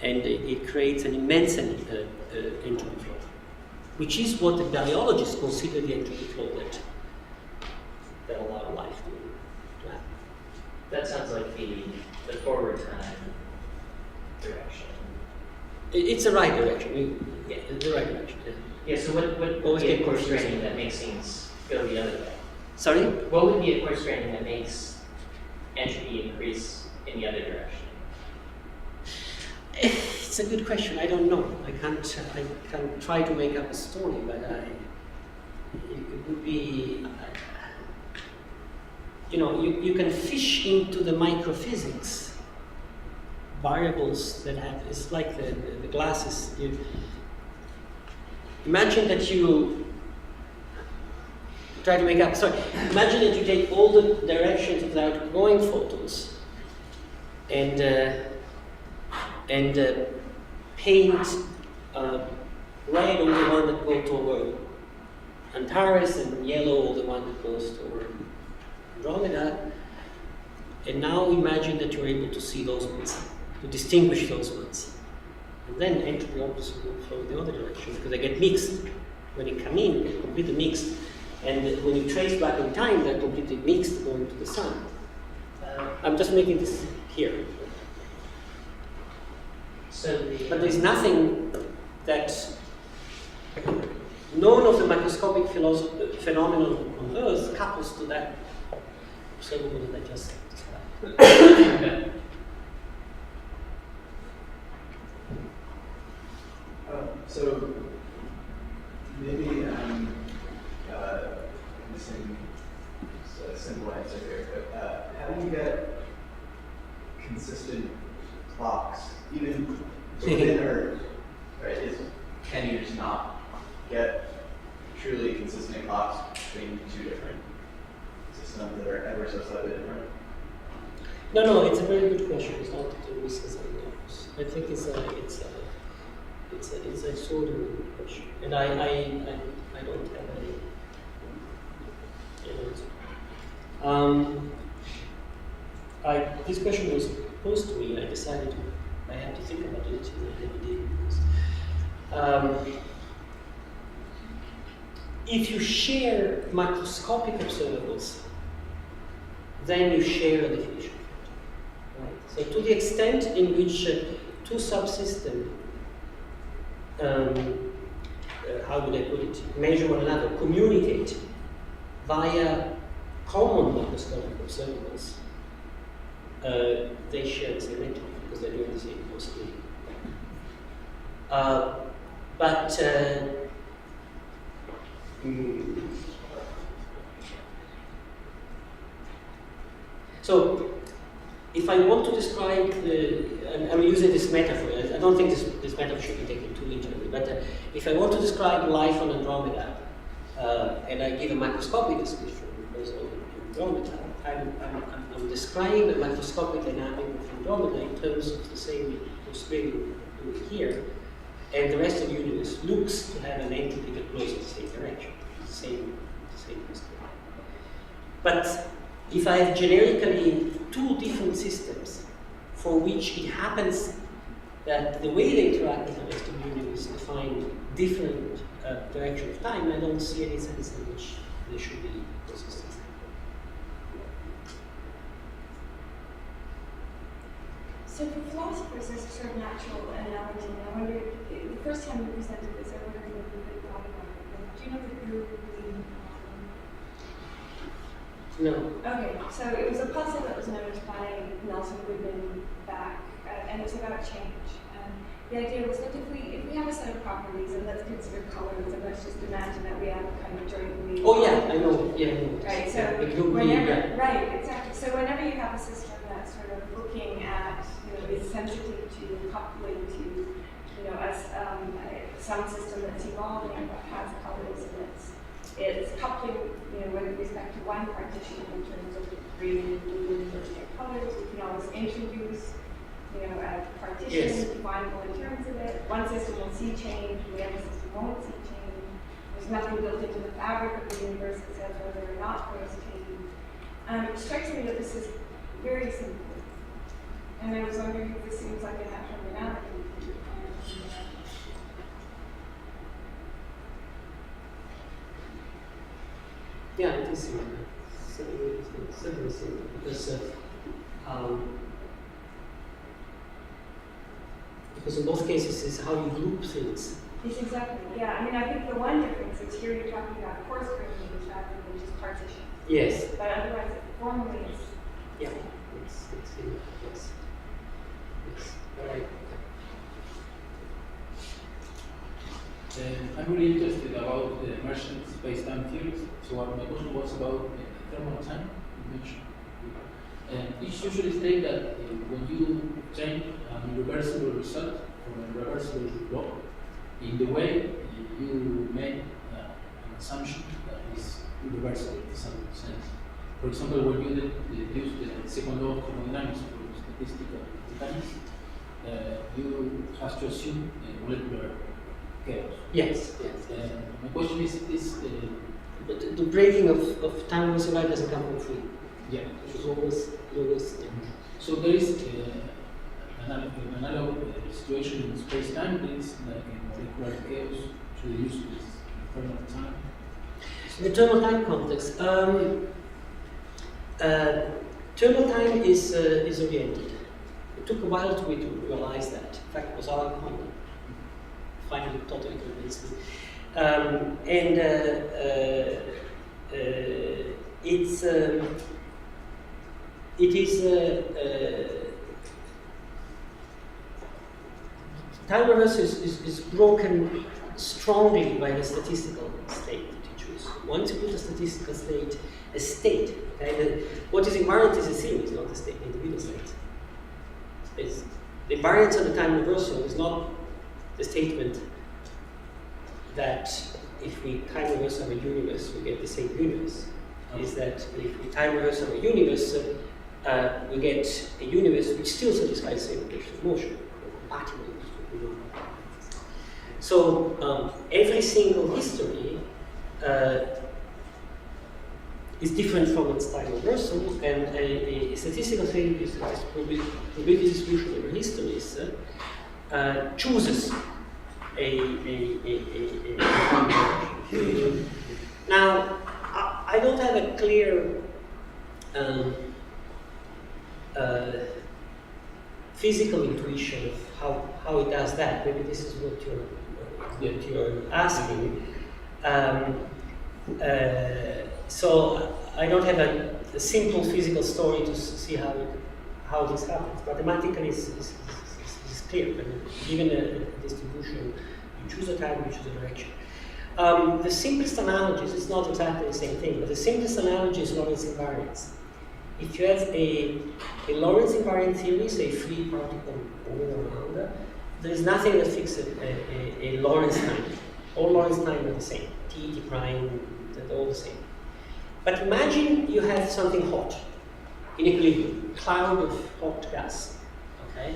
and it creates an immense entropy flow, which is what the biologists consider the entropy flow that allow life to happen. That sounds like the forward time direction. It's the right direction. It's the right direction. Yeah. So what would be a course grading that makes things go the other way? Sorry? What would be a course grading that makes entropy increase in the other direction? It's a good question. I don't know. I can try to make up a story, but it would be, you can fish into the microphysics variables that have. It's like the glasses. Imagine that you try to make up. Sorry. Imagine that you take all the directions of the outgoing photons and paint red all the one that goes toward Antares and yellow all the one that goes toward Andromeda. And now imagine that you're able to see those ones, to distinguish those ones. And then entropy obviously will flow in the other direction because they get mixed. When they come in, they're completely mixed. And when you trace back in time, they're completely mixed going to the sun. I'm just making this here. But there's nothing that none of the microscopic phenomenon on Earth couples to that observable that I just described. So maybe I'm missing a simple answer here, but how do you get consistent clocks, even within Earth? Right? Can you just not get truly consistent clocks between two different systems that are ever so slightly different? No, it's a very good question. It's not the reasons I know. I think it's a sort of good question, and I don't have any answer. This question was posed to me. I decided I had to think about it, and I never did. If you share macroscopic observables, then you share a definition. Right? So to the extent in which two subsystems, how would I put it, measure one another, communicate via common macroscopic observables, they share the same entity because they're doing the same possibility. So, if I want to describe I'm using this metaphor. I don't think this metaphor should be taken too literally, but if I want to describe life on Andromeda, and I give a macroscopic description based on Andromeda, I'm describing the macroscopic dynamic of Andromeda in terms of the same screen here, and the rest of the universe looks to have an entity that goes in the same direction, the same history. But if I have generically two different systems for which it happens that the way they interact with the rest of the universe define different direction of time, I don't see any sense in which they should be consistent. So for philosophers, there's a sort of natural analogy. I wonder, the first time you presented this, I wondered what you thought about it. Do you know the guru? No. Okay, so it was a puzzle that was noticed by Nelson Goodman back, and it's about change. The idea was that if we have a set of properties, and let's consider colors, and let's just imagine that we have a kind of jointly. Oh yeah, I know. Yeah, I know. Right. So right, exactly. So whenever you have a system that's sort of looking at, is sensitive to coupling to, as some system that's evolving that has colors, and it's coupling, with respect to one partition in terms of green, blue, or colors. We can always introduce. A partition, yes. definable in terms of it. One system will see change, the other system won't see change. There's nothing built into the fabric of the universe that says whether or not there's change. It strikes me that this is very simple. And I was wondering if this seems like a natural analogy. Yeah, it is similar. Certainly similar. Because in both cases, it's how you group things. Yes, exactly. Yeah, I mean, I think the one difference is here you're talking about coarse grained rather than just partition. Yes. But otherwise, formally, it's. Yeah, it's similar. Yes. Right. I'm really interested about the emergent space-time theories. So my question was about thermal time. You mentioned. It's usually stated that when you obtain an irreversible result from a reversible law, in the way you make an assumption that is irreversible in some sense. For example, when you use the second law of thermodynamics for statistical mechanics, you have to assume molecular chaos. Yes. My question is but the breaking of time reversal light doesn't come for free. yeah. It's always. So there is an analog situation in space-time. There is like a molecular chaos to the use of this thermal time. In the thermal time context, thermal time is oriented. It took a while to realize that. In fact, it was our concept. Finally, totally convinced me. Time reversal is broken strongly by the statistical state that you choose. Once you put a statistical state, okay, what is invariant is a series, not a state, individual state. The invariance of the time reversal is not the statement that if we time reverse our universe, we get the same universe. Is that if we time reverse our universe, we get a universe which still satisfies the same equation of motion, compatible with the normal. So every single history is different from its time reversal, and a statistical theory is probability distribution over histories chooses a Now, I don't have a clear physical intuition of how it does that. Maybe this is what you're asking. So I don't have a simple physical story to see how this happens. Mathematically, it's clear. I mean, given a distribution, you choose a time, you choose a direction. The simplest analogies, it's not exactly the same thing, but the simplest analogy is Lorentz invariance. If you have a Lorentz invariant theory, say free particle moving around, there is nothing that fixes a Lorentz time. All Lorentz time are the same. T prime, they're all the same. But imagine you have something hot, in equilibrium, cloud of hot gas. Okay?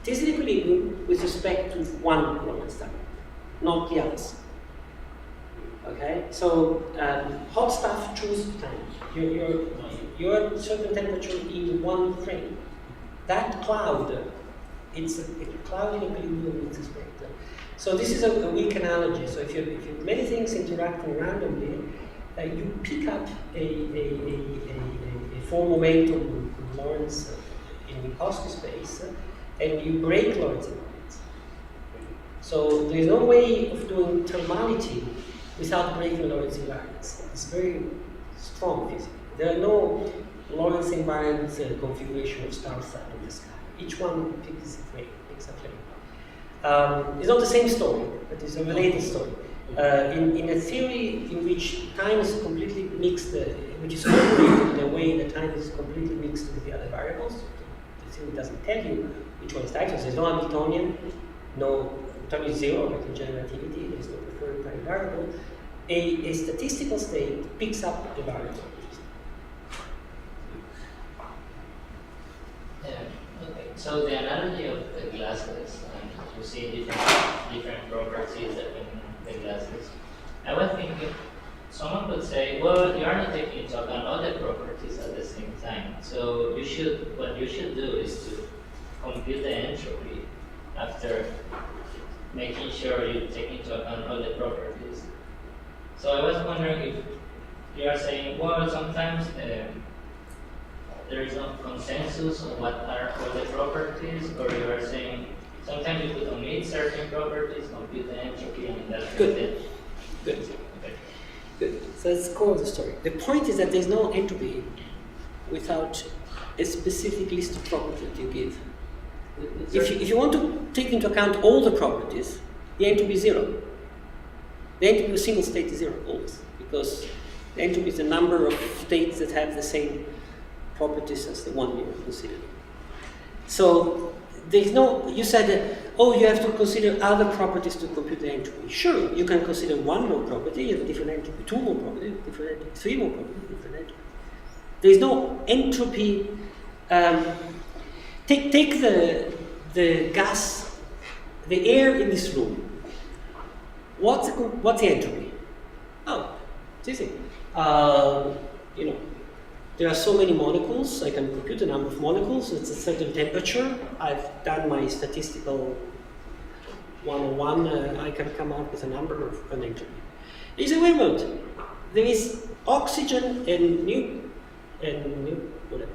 It is in equilibrium with respect to one Lorentz time, not the others. Okay, so hot stuff choose time. You're at a certain temperature in one frame. That cloud, it's a cloud in equilibrium with respect. So this is a weak analogy. So if you have many things interacting randomly, you pick up a form momentum in Lorentz in Minkowski space, and you break Lorentz invariance. So there is no way of doing thermality without breaking Lorentz invariance. It's very strong physically. There are no Lorentz invariant configuration of stars up in the sky. Each one picks its way, picks up way. It's not the same story, but it's a related story. In a theory in which time is completely mixed, which is formulated in a way that time is completely mixed with the other variables, the theory doesn't tell you which one is time. So there's no Hamiltonian, no Hamiltonian is zero, like in general relativity, there's no preferred time variable. A statistical state picks up the variable. Okay. So the analogy of the glasses, you see different properties in the glasses. I was thinking, someone could say, well, you are not taking into account all the properties at the same time. So what you should do is to compute the entropy after making sure you take into account all the properties. So I was wondering if you are saying, well, sometimes there is no consensus on what are all the properties, or you are saying sometimes you could omit certain properties, compute the entropy, and that's it. Good. Okay. Good. So that's the core of the story. The point is that there's no entropy without a specific list of properties that you give. If you want to take into account all the properties, the entropy is zero. The entropy of a single state is zero, always, because the entropy is the number of states that have the same properties as the one you're considering. So there's no, you said, oh, you have to consider other properties to compute the entropy. Sure, you can consider one more property, you have a different entropy, two more properties, different entropy, three more properties, different entropy. There's no entropy. Take the gas, the air in this room. What's the entropy? Oh, it's easy. There are so many molecules. I can compute the number of molecules. It's a certain temperature. I've done my statistical 101. I can come up with a number of an entropy. There's a moment. There is oxygen and whatever.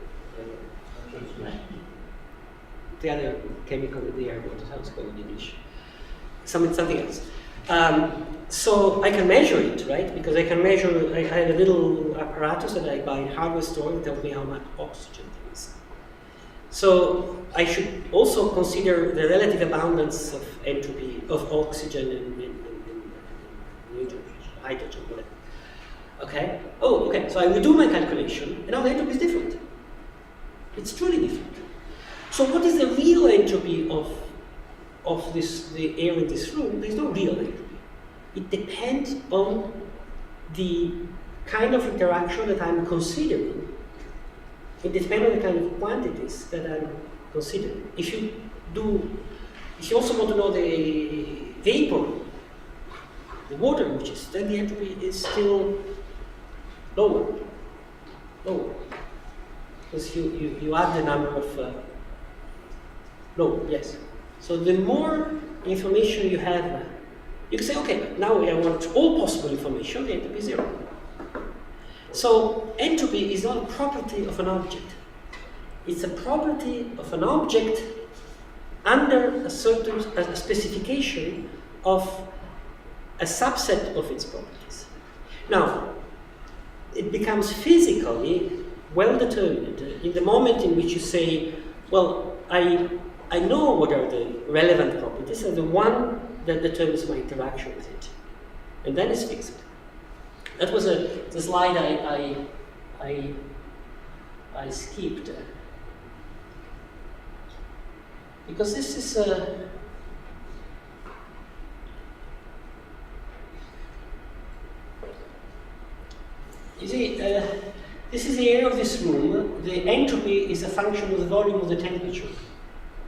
The other chemical in the air, how it's called in English. Something else. So I can measure it, right? Because I can measure, I have a little apparatus that I buy in hardware store that tells me how much oxygen there is. So I should also consider the relative abundance of entropy of oxygen and hydrogen, whatever. Okay? Oh, okay. So I will do my calculation, and now the entropy is different. It's truly different. So what is the real entropy of the air in this room? There's no real entropy. It depends on the kind of interaction that I'm considering. It depends on the kind of quantities that I'm considering. If you also want to know the vapor, the water, then the entropy is still lower. Because you add the number of lower, yes. So the more information you have, you can say, okay, now I want all possible information, the entropy is zero. So entropy is not a property of an object. It's a property of an object under a certain specification of a subset of its properties. Now, it becomes physically well determined in the moment in which you say, well, I know what are the relevant properties and the one that determines my interaction with it. And then it's fixed. That was the slide I skipped. Because this is you see, this is the air of this room. The entropy is a function of the volume of the temperature.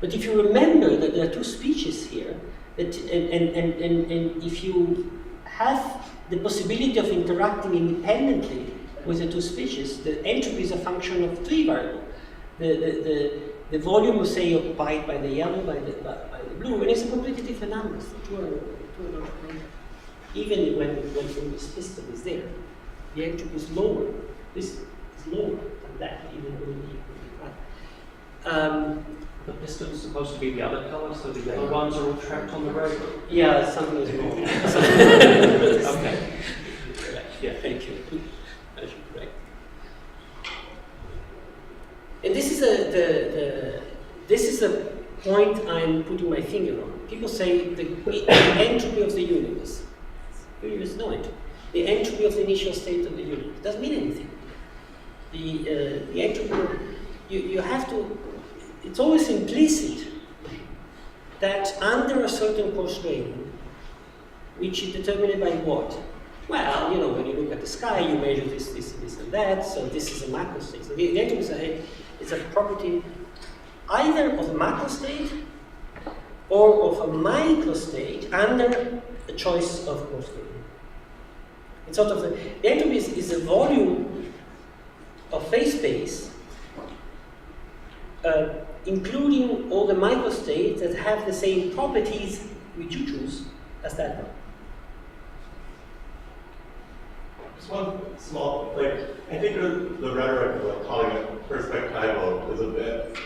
But if you remember that there are two species here, and if you have the possibility of interacting independently with the two species, the entropy is a function of three variables. The volume, say, occupied by the yellow, by the blue, and it's a completely different number. Even when the system is there, the entropy is lower. This is lower than that, even though it equals right. But this is supposed to be the other colour, so the yellow ones are all trapped on the road? Yeah, something is wrong. Okay. Yeah, thank you. I should correct. say the entropy of the universe. You just know it. The entropy of the initial state of the universe. It doesn't mean anything. The entropy, you have to, it's always implicit that under a certain constraint, which is determined by what? Well, you know, when you look at the sky, you measure this, and that, so this is a macro state. So the entropy is a property either of a macro state or of a micro state under a choice of constraint. It's sort of the entropy is a volume of phase space, including all the micro states that have the same properties which you choose as that one. Just one small, I think the rhetoric of calling it perspectival is a bit,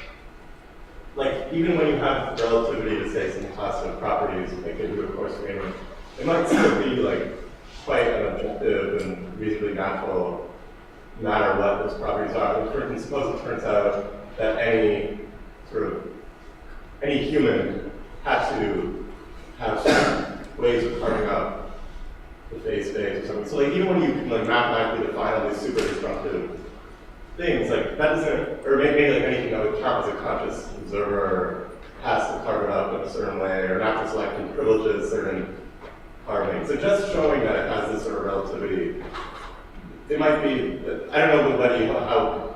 even when you have relativity to say some class of properties, like they do a coarse graining, it might still be quite an objective and reasonably natural, no matter what those properties are. For suppose it turns out that any human has to have some ways of carving up the phase space or something. So even when you can mathematically define all these super destructive things, that doesn't, or maybe anything that would count as a conscious observer has to carve it up in a certain way, or not to select and privileges certain carving. So just showing that it has this sort of relativity, it might be, I don't know whether how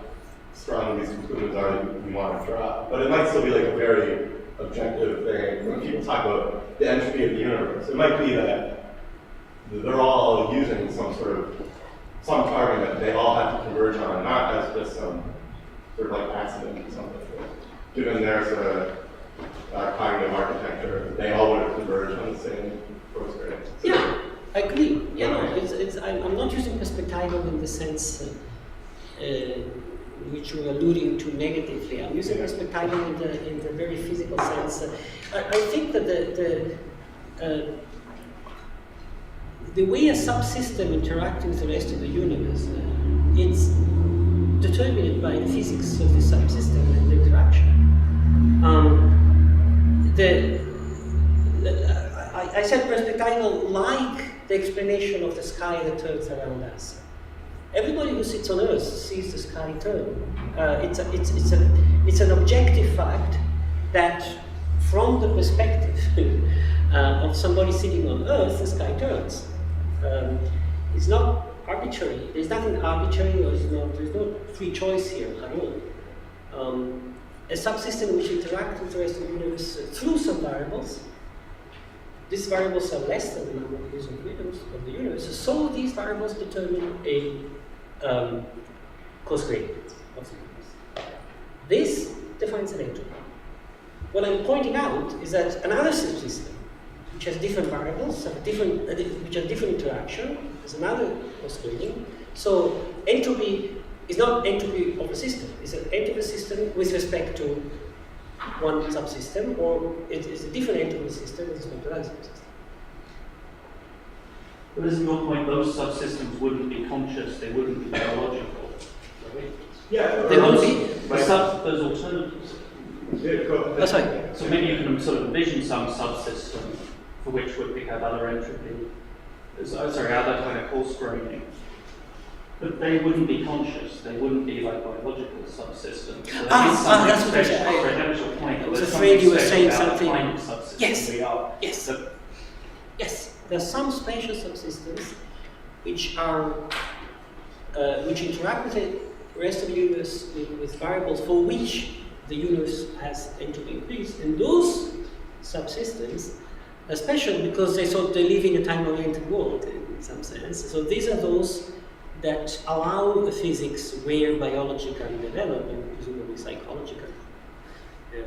strong these conclusions are that you want to draw, but it might still be a very objective thing. When people talk about the entropy of the universe, it might be that they're all using some carving that they all have to converge on, not as just some accident or something. Given their cognitive architecture, they all would have converged on the same course grade. Yeah, I agree. I'm not using perspectival in the sense which we're alluding to negatively. I'm using perspectival in the very physical sense. I think that the way a subsystem interacts with the rest of the universe, it's determined by the physics of the subsystem and the interaction. I said perspectival like the explanation of the sky that turns around us. Everybody who sits on Earth sees the sky turn. It's an objective fact that, from the perspective of somebody sitting on Earth, the sky turns. It's not arbitrary. There's nothing arbitrary, or there's no free choice here at all. A subsystem which interacts with the rest of the universe through some variables. These variables are less than the number of years of the universe, so these variables determine a coarse gradient of the universe. This defines an entropy. What I'm pointing out is that another subsystem, which has different variables, which have different interaction, is another coarse gradient. So entropy is not entropy of a system. It's an entropy system with respect to one subsystem, or it is a different entropy system with respect to another subsystem. But isn't your point those subsystems wouldn't be conscious, they wouldn't be biological, right? Yeah, they won't be. Those alternatives. That's right. So maybe you can envision some subsystem for which would pick up other entropy, other kind of coarse graining. But they wouldn't be conscious, they wouldn't be biological subsystems. So that's what I said. I was afraid you were saying something. Kind of subsystem yes. we are. Yes. Yes. There are some spatial subsystems which interact with the rest of the universe with variables for which the universe has entropy increase, and those subsystems are special because they live in a time-oriented world in some sense. So these are those that allow a physics where biology can develop, and presumably psychology can,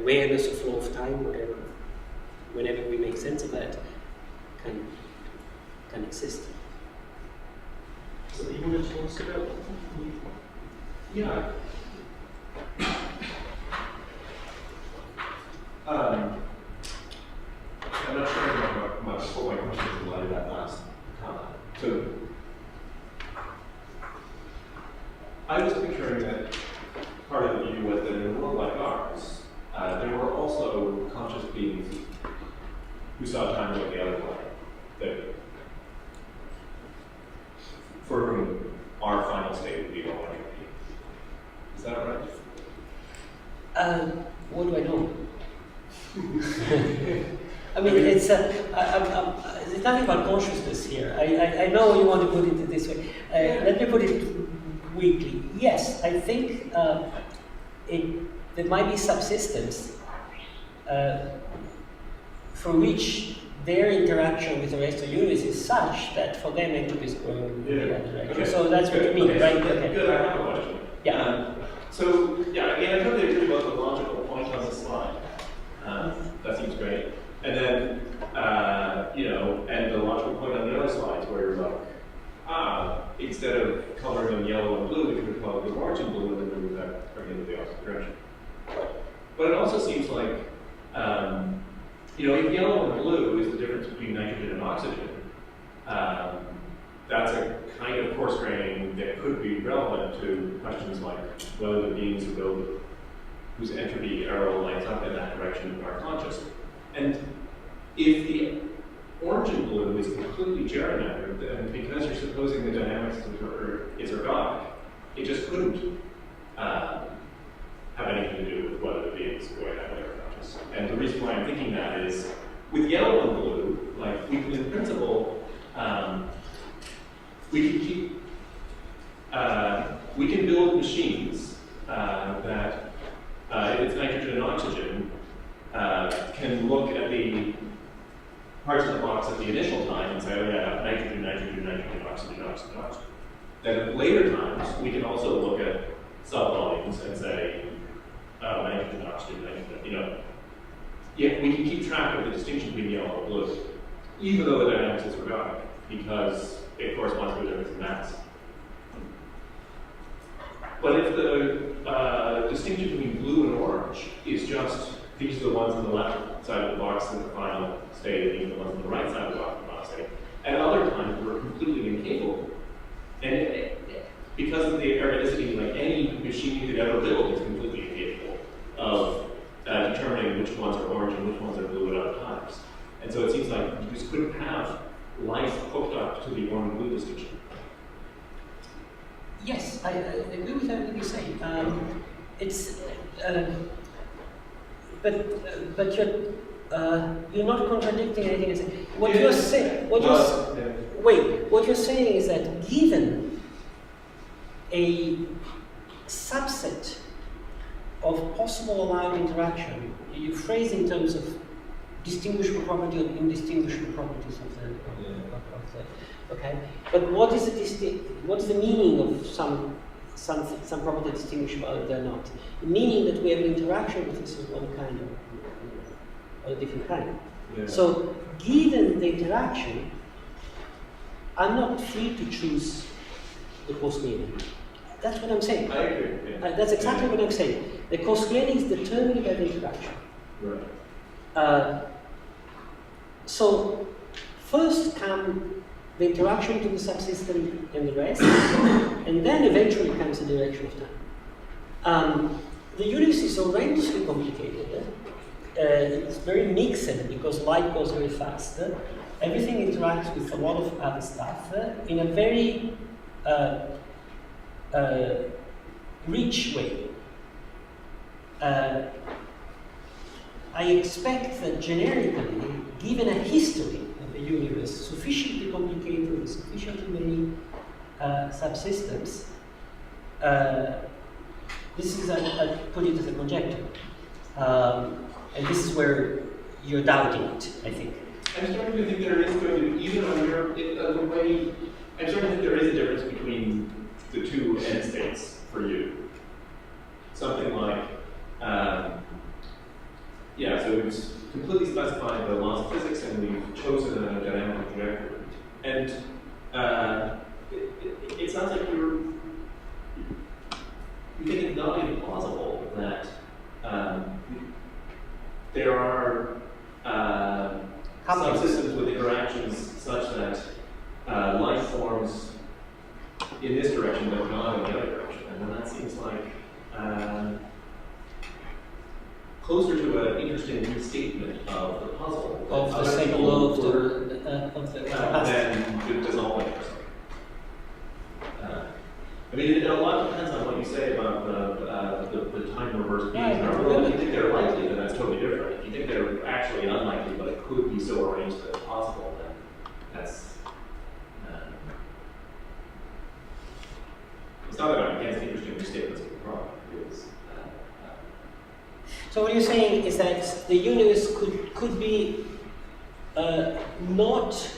awareness of flow of time, whatever, whenever we make sense of that, can exist. So you wanted to ask about? Yeah. I'm not sure what my question is in light of that last comment. So, I was picturing that part of the view was that in a world like ours, there were also conscious beings whose What do I know? I mean, it's there's nothing about consciousness here. I know you want to put it this way. Let me put it weakly. Yes, I think there might be subsystems for which their interaction with the rest of the universe is such that for them entropy is going in the other direction. Okay. So that's what you mean, Okay. right? Good, I have a question. Yeah. So, yeah, I mean, I totally agree about the logical point on the slide. That seems great. And then, and the logical point on the other slides where you're like, instead of coloring them yellow and blue, we could color them orange and blue, and then move that bring into the opposite direction. But it also seems like, if yellow and blue is the difference between nitrogen and oxygen, that's a kind of coarse graining that could be relevant to questions like whether the beings who build, whose entropy arrow lines up in that direction are conscious. And if the orange and blue is completely gerrymandered, then because you're supposing the dynamics is ergodic, it just couldn't have anything to do with whether the beings go that way or conscious. And the reason why I'm thinking that is, with yellow and blue, like we can, in principle, we can build machines that, if it's nitrogen and oxygen, can look at the parts of the box at the initial time and say, oh yeah, nitrogen, nitrogen, nitrogen, oxygen, oxygen, oxygen. Then at later times, we can also look at subvolumes and say, oh, nitrogen, oxygen, nitrogen, Yeah, we can keep track of the distinction between yellow and blue, even though the dynamics is ergodic, because it corresponds to a difference in mass. But if the distinction between blue and orange is just these are the ones on the left side of the box in the final state, and these are the ones on the right side of the box in the final state, at other times we're completely incapable. And because of the ergodicity, like any machine you could ever build is completely incapable of determining which ones are orange and which ones are blue at other times. And so it seems like you just couldn't have life hooked up to the orange-blue distinction. Yes, I agree with everything you say. But you're not contradicting anything. What you're saying, what you're saying is that given a subset of possible allowed interaction, you phrase in terms of distinguishable property or indistinguishable properties of the okay. But what is the meaning of some property distinguishable or they're not? The meaning that we have an interaction with this of one kind or a different kind. Yeah. So given the interaction, I'm not free to choose the co-scaling. That's what I'm saying. I agree. Yeah. That's exactly what I'm saying. The co-scaling is determined by the interaction. Right. So first come the interaction to the subsystem and the rest, and then eventually comes the direction of time. The universe is horrendously complicated. It's very mixed because light goes very fast. Everything interacts with a lot of other stuff in a very rich way. I expect that generically, given a history of the universe sufficiently complicated with sufficiently many subsystems, this is, I put it as a conjecture. And this is where you're doubting it, I think. I'm starting to think there is going to be, even under the way, I'm starting to think there is a difference between the two end states for you. Something like, so it's completely specified the laws of physics and we've chosen a dynamical trajectory. And it sounds like you think it's not even plausible that there are subsystems with interactions such that life forms in this direction but not in the other direction. And then that seems like closer to an interesting restatement of the puzzle. Of the second law of the than dissolving or something. I mean, a lot depends on what you say about the time reverse being. So what you're saying is that the universe could be not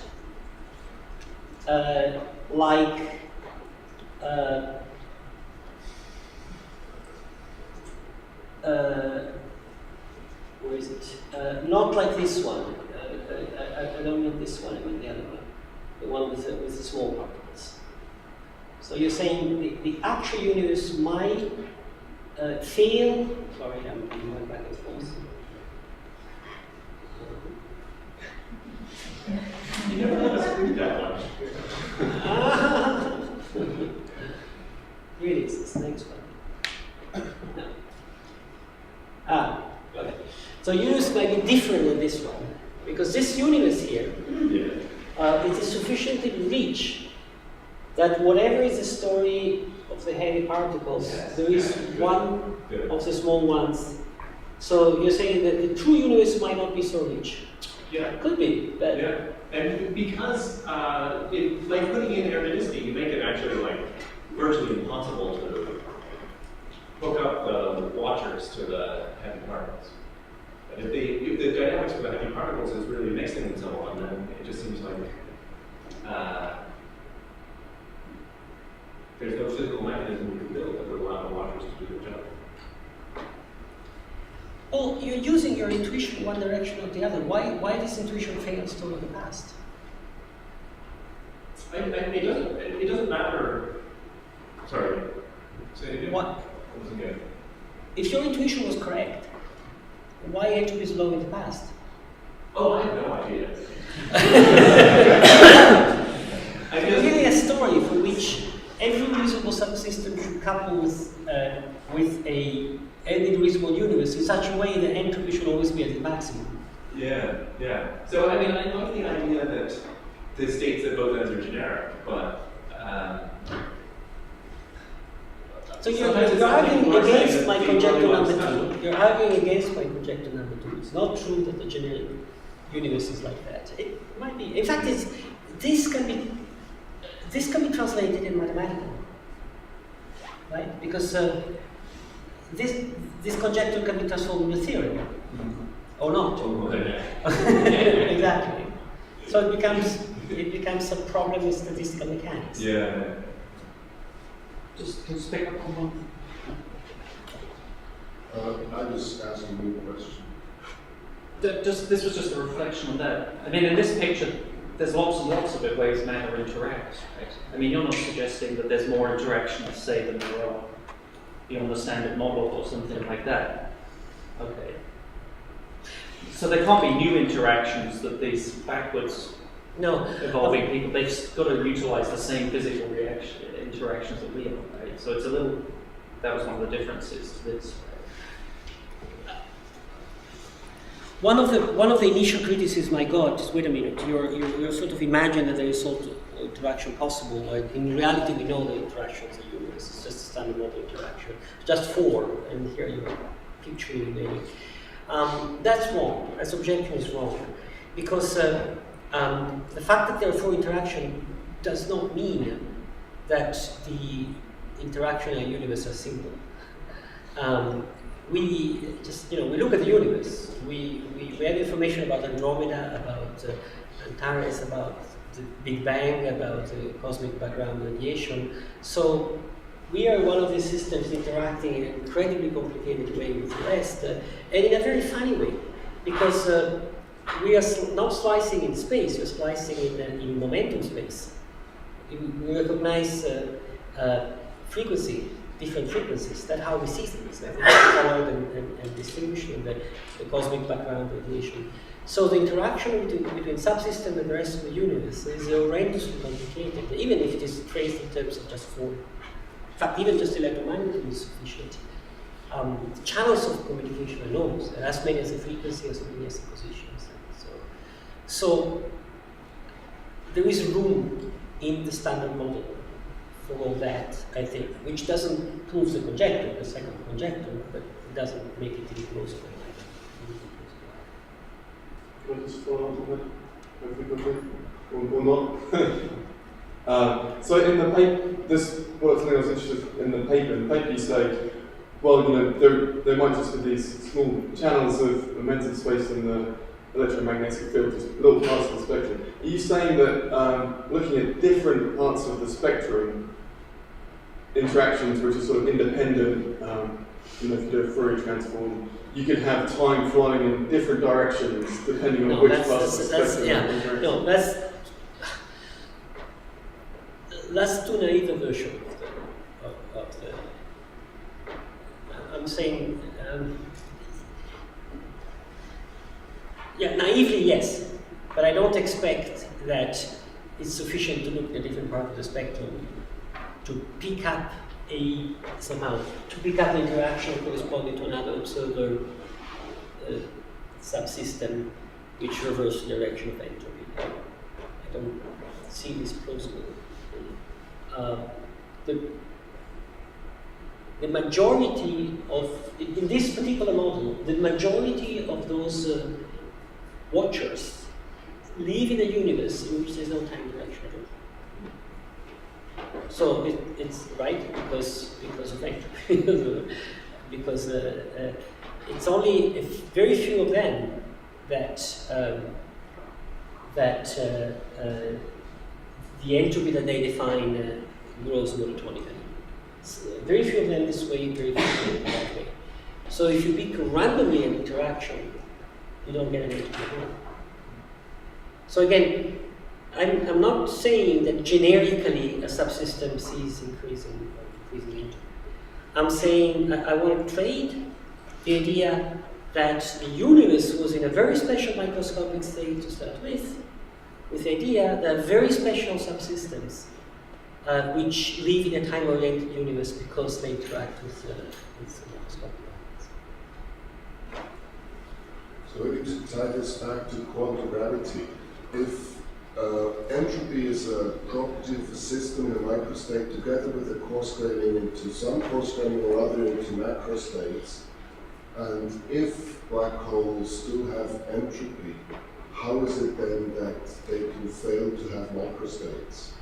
like where is it? Not like this one. I don't mean this one. I mean the other one, the one with the small particles. So you're saying the actual universe might fail. Sorry, I'm going back and forth. You never let us read that one. Really, it's this next one. No. Okay. So universe might be different than this one, because this universe here, it is sufficiently rich that whatever is the story of the heavy particles, there is one of the small ones. So you're saying that the true universe might not be so rich. Yeah. Could be, but Yeah, and because like putting in aerodynamicity, you make it actually like virtually impossible to hook up the watchers to the heavy particles. But if the dynamics of the heavy particles is really mixing and so on, then it just seems like there's no physical mechanism you can build that would allow the watchers to do their job. well, you're using your intuition one direction or the other. Why this intuition fails to the past? It doesn't matter. Sorry. Say it again. What? That wasn't good. If your intuition was correct, why entropy is low in the past? Oh, I have no idea. It's really a story for which every reasonable subsystem should couple with any reasonable universe in such a way that entropy should always be at the maximum. Yeah. So, I mean, I love the idea that the states that both ends are generic, but so you're sometimes it's arguing nothing more saying against that my people conjecture really number want two. You're arguing against my conjecture number two. It's not true that the generic universe is like that. It might be. In fact, this can be translated in mathematical, right? Because this conjecture can be transformed into theorem, or not. Exactly. So it becomes a problem with statistical mechanics. Yeah. Just pick up on one. I just asking you a question. This was just a reflection on that. I mean, in this picture, there's lots and lots of ways matter interacts, right? I mean, you're not suggesting that there's more interactions, say, than there are beyond the standard model or something like that. Okay. So there can't be new interactions that these backwards evolving people, they've got to utilize the same physical interactions that we are, right? So it's a little, that was one of the differences to this. One of the initial criticisms I got is, wait a minute, you're sort of imagine that there is sort of interaction possible. Like in reality, we know the interactions of the universe. It's just a standard model interaction, just four, and here you're picturing maybe. That's wrong. That objection is wrong, because the fact that there are four interactions does not mean that the interaction in a universe are simple. We just, we look at the universe. We have information about Andromeda, about Antares, about the Big Bang, about the cosmic background radiation. So we are one of these systems interacting in an incredibly complicated way with the rest, and in a very funny way, because we are not slicing in space, we're slicing in momentum space. We recognize frequency, different frequencies. That's how we see things. I think colored and distinguishing the cosmic background radiation. So the interaction between subsystem and the rest of the universe is horrendously complicated, even if it is traced in terms of just form. In fact, even just electromagnetism is sufficient. Channels of communication are enormous. As many as the frequency, as many as the positions. So there is room in the standard model for all that, I think, which doesn't prove the conjecture, the second conjecture, but it doesn't make it any closer. Can I just follow up on that very quickly? Or not? So in the paper, this was something I was interested in the paper. In the paper you say, well, there might just be these small channels of momentum space in the electromagnetic field, just little parts of the spectrum. Are you saying that looking at different parts of the spectrum, interactions which are sort of independent, if you do a Fourier transform, you could have time flowing in different directions depending on which parts of the spectrum are interacting? No, that's too naive a version of the I'm saying, naively, yes, but I don't expect that it's sufficient to look at a different part of the spectrum to pick up an interaction corresponding to another observer subsystem which reverses the direction of entropy. I don't see this plausible. The majority of, in this particular model, the majority of those watchers live in a universe in which there's no time direction at all. So it's right because of entropy, because it's only very few of them that the entropy that they define grows monotonically. Very few of them this way, very few of them that way. So if you pick randomly an interaction, you don't get an entropy at all. So again, I'm not saying that generically a subsystem sees increasing entropy. I'm saying I want to trade the idea that the universe was in a very special microscopic state to start with the idea that very special subsystems which live in a time-oriented universe because they interact with the microscopic elements. So maybe to tie this back to quantum gravity, if entropy is a property of a system in a microstate together with a coarse-graining into some coarse-graining or other into macrostates, and if black holes do have entropy, how is it then that they can fail to have microstates?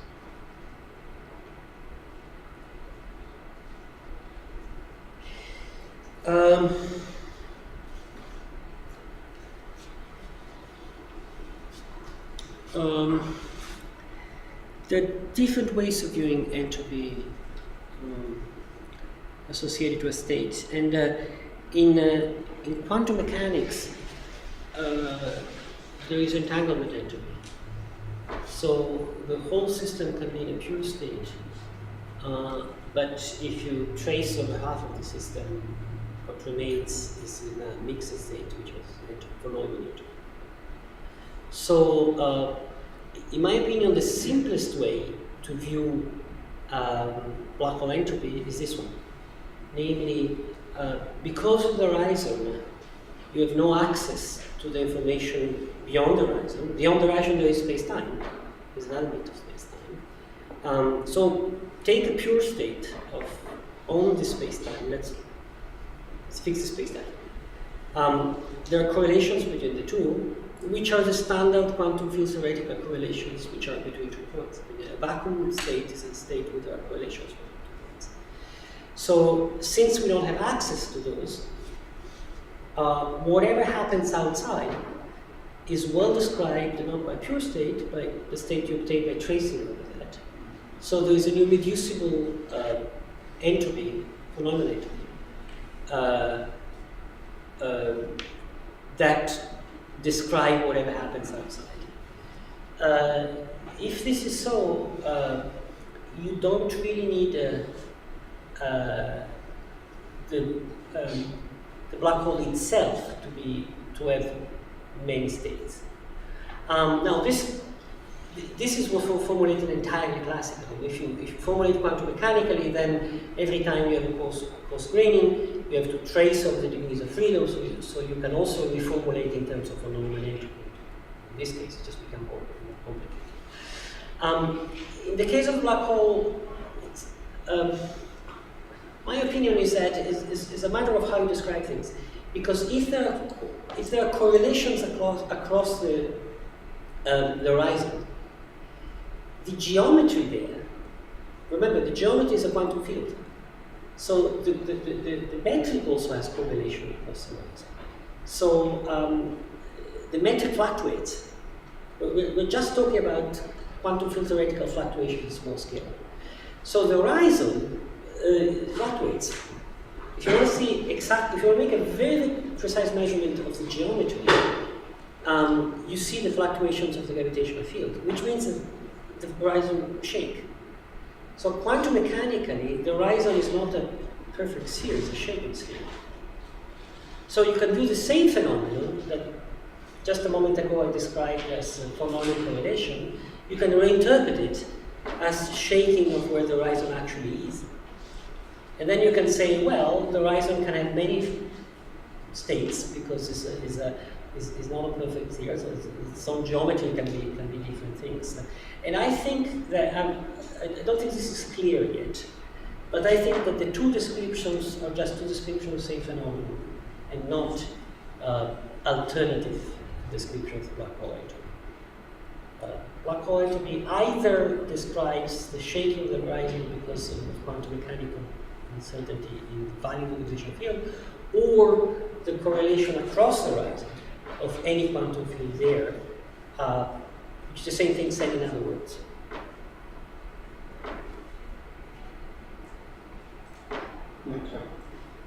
There are different ways of viewing entropy associated to a state, and in quantum mechanics, there is entanglement entropy. So the whole system can be in a pure state, but if you trace over half of the system, what remains is in a mixed state, which is phenomenal entropy. So, in my opinion, the simplest way to view black hole entropy is this one. Namely, because of the horizon, you have no access to the information beyond the horizon. Beyond the horizon, there is space-time. There's an element of space-time. So, take a pure state of only space-time. Let's fix the space-time. There are correlations between the two, which are the standard quantum field theoretical correlations which are between two points. A vacuum state is a state where there are correlations between two points. So, since we don't have access to those, whatever happens outside is well described not by pure state, by the state you obtain by tracing over that. So there is an irreducible entropy, phenomenal entropy, that describe whatever happens outside. If this is so, you don't really need the black hole itself to have many states. Now this is formulated entirely classically. If you formulate quantum mechanically, then every time you have a coarse graining, you have to trace over the degrees of freedom, so you can also reformulate in terms of phenomenal entropy. In this case, it just becomes more complicated. In the case of black hole, my opinion is that it's a matter of how you describe things. Because if there are correlations across the horizon, the geometry there, remember the geometry is a quantum field. So the metric also has correlation across the horizon. So the metric fluctuates. We're just talking about quantum field theoretical fluctuation at small scale. So the horizon fluctuates. If you want to see exact, if you want to make a very precise measurement of the geometry, you see the fluctuations of the gravitational field, which means that the horizon shake. So quantum mechanically, the horizon is not a perfect sphere, it's a shaking sphere. So you can do the same phenomenon that just a moment ago I described as phenomenon correlation. You can reinterpret it as shaking of where the horizon actually is. And then you can say, well, the horizon can have many states because it's not a perfect sphere, so some geometry can be different things. And I think that, I don't think this is clear yet, but I think that the two descriptions are just two descriptions of the same phenomenon and not alternative descriptions of black hole entropy. Black hole entropy either describes the shaking of the horizon because of quantum mechanical uncertainty in the value of the gravitational field, or the correlation across the horizon of any quantum field there, which is the same thing said in other words.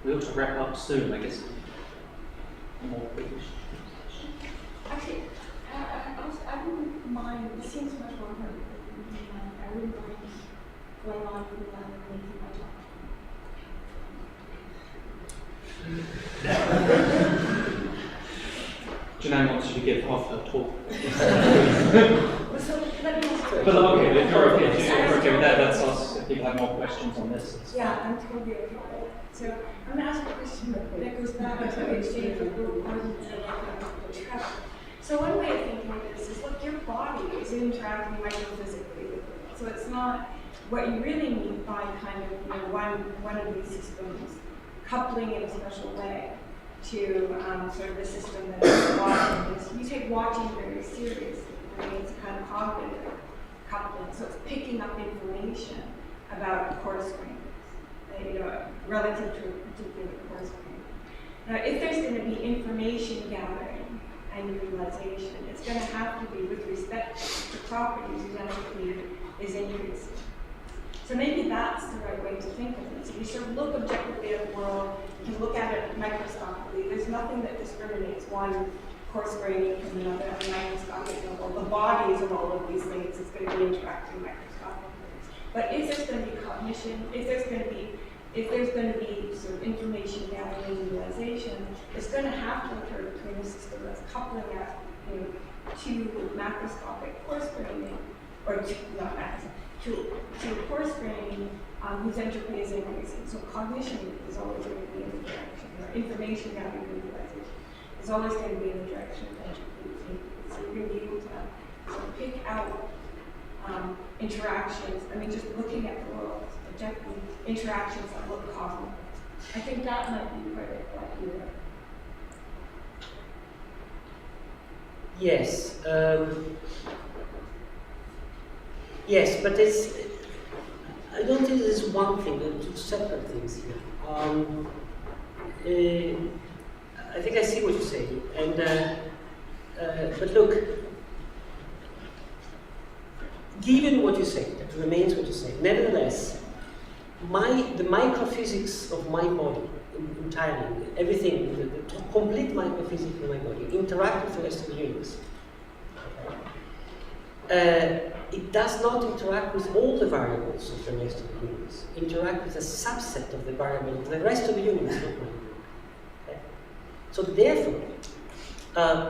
We ought to wrap up soon, I guess. More questions? Actually, I wouldn't mind, it seems much more important. I wouldn't mind going on with that and making my talk. Janine wants you to give half her talk. So let me ask you. But okay, if you're okay with that, that's us. If people have more questions on this. Yeah, I'm totally okay with that. So I'm going to ask a question that goes back to the exchange of coordinates and travel. So one way of thinking of this is, look, your body is interacting microphysically with it. So it's not what you really mean by kind of one of these systems coupling in a special way to sort of a system that is watching this. You take watching very seriously. I mean, it's a kind of cognitive coupling. So it's picking up information about coarse grains, relative to a particular coarse grain. Now, if there's going to be information gathering and utilization, it's going to have to be with respect to properties whose entropy is increasing. So maybe that's the right way to think of it. So you sort of look objectively at the world, you can look at it microscopically. There's nothing that discriminates one coarse grain from another at a microscopic level. The bodies of all of these things is going to be interacting microscopically. But if there's going to be cognition, if there's going to be sort of information gathering and utilization, it's going to have to occur between a system that's coupling at to macroscopic coarse graining, or not macroscopic, to coarse grain whose entropy is increasing. So cognition is always going to be in the direction, or information gathering and utilization is always going to be in the direction of entropy increase. So you're going to be able to sort of pick out interactions. I mean, just looking at the world objectively, interactions that look cosmic. I think that might be quite accurate. Yes. Yes, but I don't think there's one thing, there are two separate things here. I think I see what you're saying. But look, given what you say, that remains what you say, nevertheless, the microphysics of my body entirely, everything, the complete microphysics of my body interact with the rest of the universe. It does not interact with all the variables of the rest of the universe. It interacts with a subset of the variables of the rest of the universe, not mine. Okay? So therefore,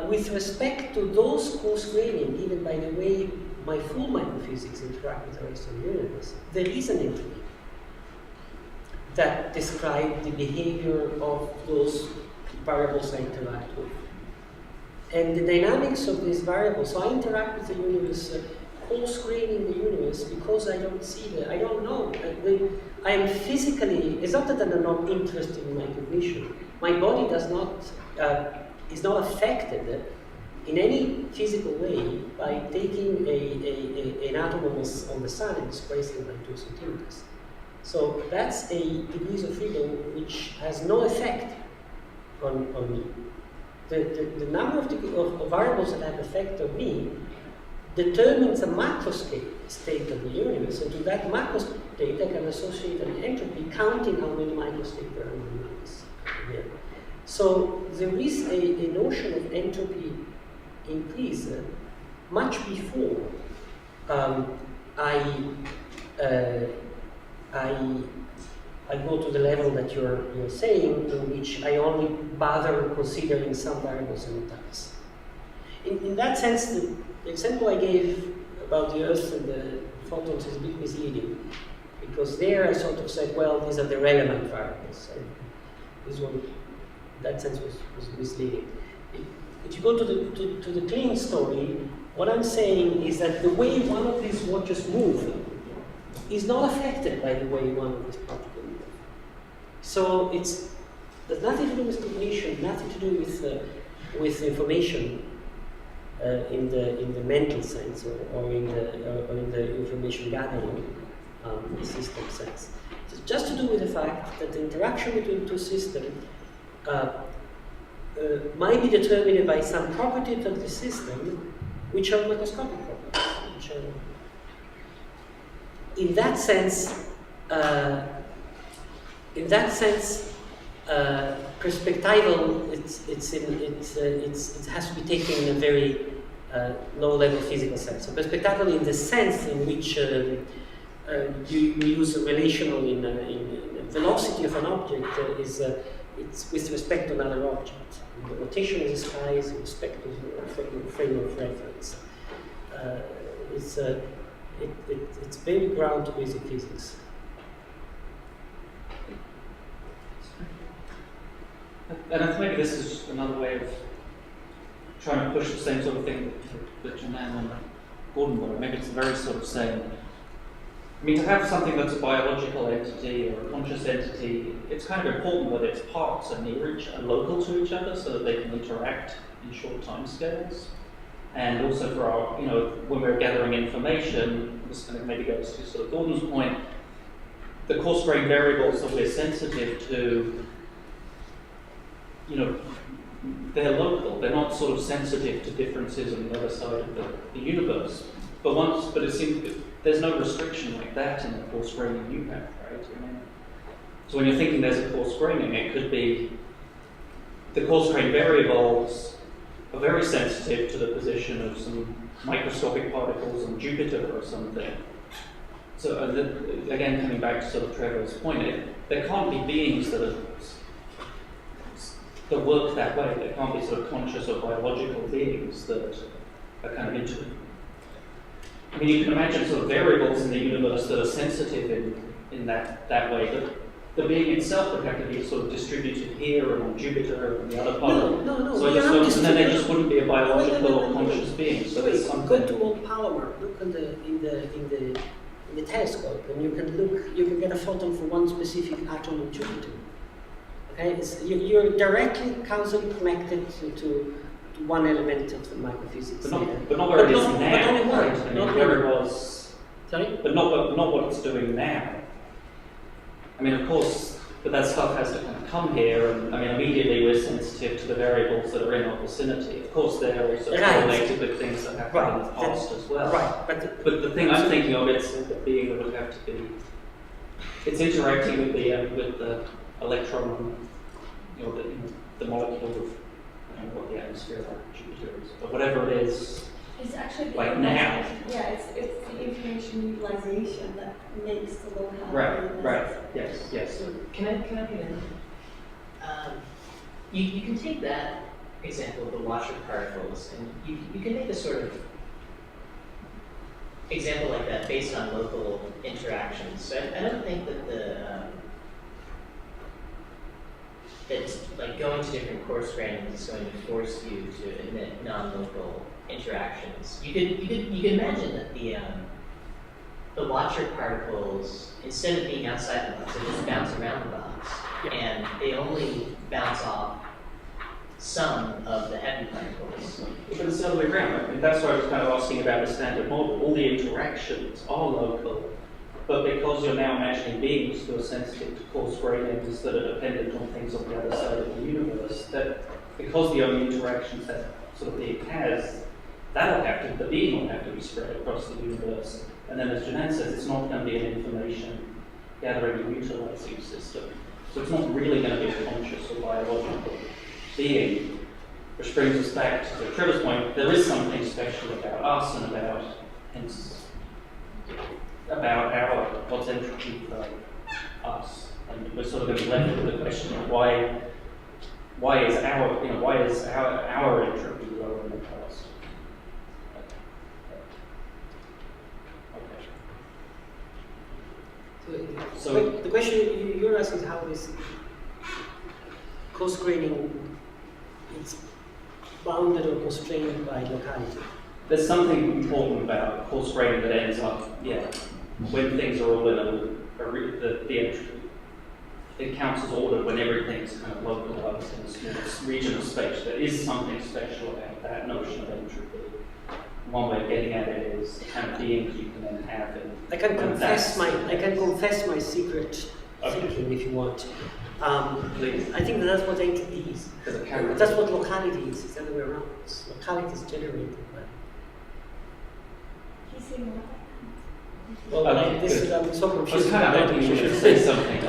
with respect to those coarse graining, even by the way my full microphysics interact with the rest of the universe, there is an entropy that describes the behavior of those variables I interact with. And the dynamics of these variables, so I interact with the universe, coarse graining the universe because I don't see I don't know. I am physically, it's not that I'm not interested in my cognition. My body is not affected in any physical way by taking an atom on the sun and displacing it by 2 centimeters. So that's a degrees of freedom which has no effect on me. The number of variables that have effect on me determines a macro state of the universe, and to that macro state I can associate an entropy counting how many microstates there are in the universe. Yeah. So there is a notion of entropy increase much before I go to the level that you're saying, in which I only bother considering some variables and others. In that sense, the example I gave about the Earth and the photons is a bit misleading, because there I sort of said, well, these are the relevant variables. And this one, in that sense, was misleading. If you go to the clean story, what I'm saying is that the way one of these watches move is not affected by the way one of these particles move. So there's nothing to do with cognition, nothing to do with information in the mental sense or in the information gathering system sense. It's just to do with the fact that the interaction between two systems might be determined by some properties of the system which are microscopic properties. In that sense, perspectival, it has to be taken in a very low-level physical sense. So perspectival in the sense in which you use a relational in velocity of an object it's with respect to another object. The rotation of the sky is with respect to the frame of reference. It's very ground to basic physics. And I think maybe this is just another way of trying to push the same sort of thing that Janan and Gordon were. Maybe it's a very sort of saying, I mean, to have something that's a biological entity or a conscious entity, it's kind of important that its parts are near each and local to each other so that they can interact in short time scales. And also for our, when we're gathering information, this kind of maybe goes to sort of Gordon's point, the coarse-grained variables that we're sensitive to, they're local. They're not sort of sensitive to differences on the other side of the universe. But it seems there's no restriction like that in the coarse graining you have, right? So when you're thinking there's a coarse graining, it could be the coarse grained variables are very sensitive to the position of some microscopic particles on Jupiter or something. So again, coming back to sort of Trevor's point, there can't be beings that work that way. There can't be sort of conscious or biological beings that are kind of into it. I mean, you can imagine sort of variables in the universe that are sensitive in that way, but the being itself would have to be sort of distributed here and on Jupiter and the other part. No. So and then there just wouldn't be a biological or conscious being. So there's something. Go to old Palomar. Look in the telescope, and you can get a photon for one specific atom on Jupiter. Okay, you're directly causally connected to one element of the microphysics. But not where it is now. But only one. Right? I mean, where it was. Sorry? But not what it's doing now. I mean, of course, but that stuff has to kind of come here, and I mean, immediately we're sensitive to the variables that are in our vicinity. Of course, they're also correlated with things that happened in the past as well. Right. But the thing I'm thinking of, it's the being that would have to be. It's interacting with the electron, the molecule of what the atmosphere of Jupiter is, but whatever it is. It's actually like now. Yeah, it's the information utilization that makes the locality. Right. Yes. So can I get in? You can take that example of the Washer particles, and you can make a sort of example like that based on local interactions. So I don't think that that's like going to different coarse grainings is going to force you to admit non-local interactions. You could imagine that the Watcher particles, instead of being outside the box, they just bounce around the box, and they only bounce off some of the heavy particles. But it's the other way around. I mean, that's why I was kind of asking about the standard model. All the interactions are local, but because you're now imagining beings who are sensitive to coarse gradients that are dependent on things on the other side of the universe, that because the only interactions that sort of being has, the being will have to be spread across the universe. And then as Janan says, it's not going to be an information gathering and utilizing system. So it's not really going to be a conscious or biological being, which brings us back to Trevor's point. There is something special about us and about what's entropy for us. And we're sort of going to be left with the question of why is our entropy lower than ours? So the question you're asking is how is coarse graining it's bounded or constrained by locality? There's something important about coarse graining that ends up, when things are all in the entropy. It counts as ordered when everything's kind of localized in a small region of space. There is something special about that notion of entropy. One way of getting at it is the kind of beings you can then have. I can confess my secret thinking if you want. Please. I think that's what entropy is. That's what locality is. It's the other way around. Locality is generated by. He's saying what? Well, I'm so confused. I was kind of hoping you were going to say something.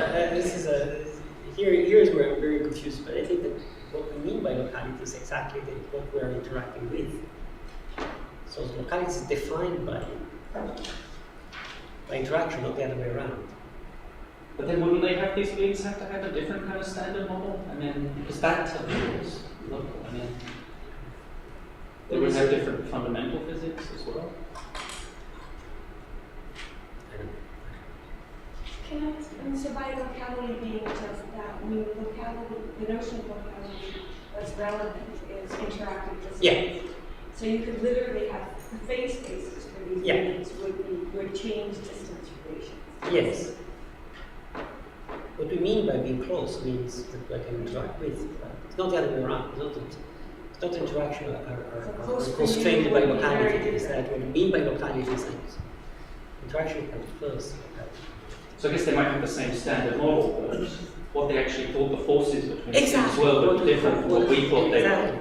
Here is where I'm very confused. But I think that what we mean by locality is exactly what we are interacting with. So locality is defined by interaction, not the other way around. But then wouldn't these beings have to have a different kind of standard model? I mean, because that is local. I mean, they would have different fundamental physics as well. Can I ask, so by locality being just that, I mean, locality, the notion of locality that's relevant is interactive with space. So you could literally have the phase spaces for these beings would change distance relations. Yes. What we mean by being close means that I can interact with. It's not the other way around. It's not interaction or constrained by locality. It's that what we mean by locality is that interaction comes first. So I guess they might have the same standard model, but what they actually thought the forces between things Exactly. were would be different from what we thought they were.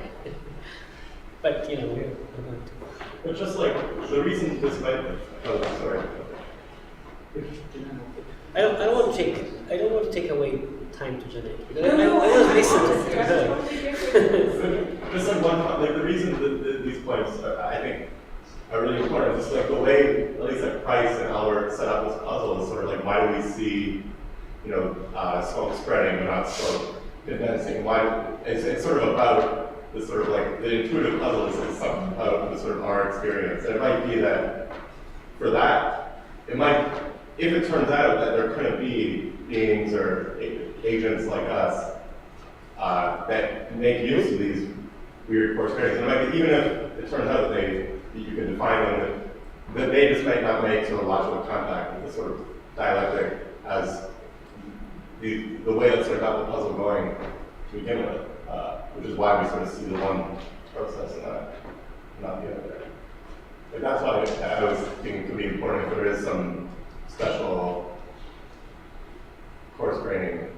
But we're going to. But just like the reason this might. Oh, sorry. I don't want to take away time to Janet. Because I want to listen to her. Just like the reason that these points I think are really important is just like the way at least like Price and Albert set up this puzzle is sort of like why do we see smoke spreading but not smoke condensing? Why it's sort of about the sort of like the intuitive puzzle is something about the sort of our experience. And it might be that for that, it might, if it turns out that there couldn't be beings or agents like us that make use of these weird coarse grains, and it might be, even if it turns out that you can define them, that they just might not make sort of logical contact with the sort of dialectic as the way that sort of got the puzzle going to begin with. Which is why we sort of see the one process and not the other. Like that's why I was thinking it could be important if there is some special coarse graining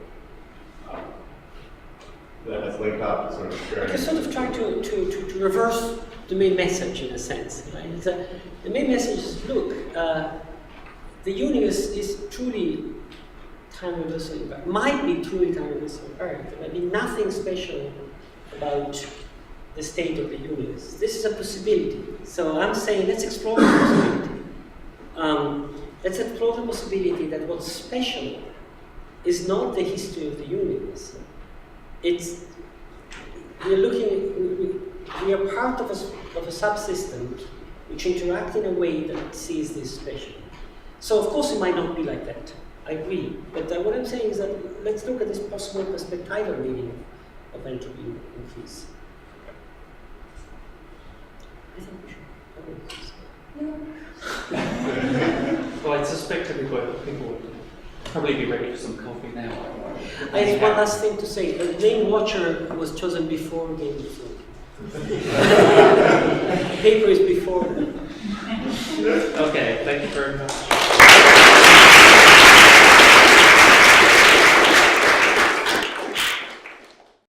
that's linked up to sort of experience. I sort of try to reverse the main message in a sense. Right? The main message is, look, the universe is truly time reversal, might be truly time reversal Earth. There might be nothing special about the state of the universe. This is a possibility. So I'm saying let's explore the possibility. Let's explore the possibility that what's special is not the history of the universe. It's we are part of a subsystem which interact in a way that sees this special. So of course it might not be like that. I agree. But what I'm saying is that let's look at this possible perspectival meaning of entropy increase. I think we should. Well, I suspect people would probably be ready for some coffee now. I have one last thing to say. The name Watcher was chosen before Game of Thrones. Paper is before. Okay, thank you very much.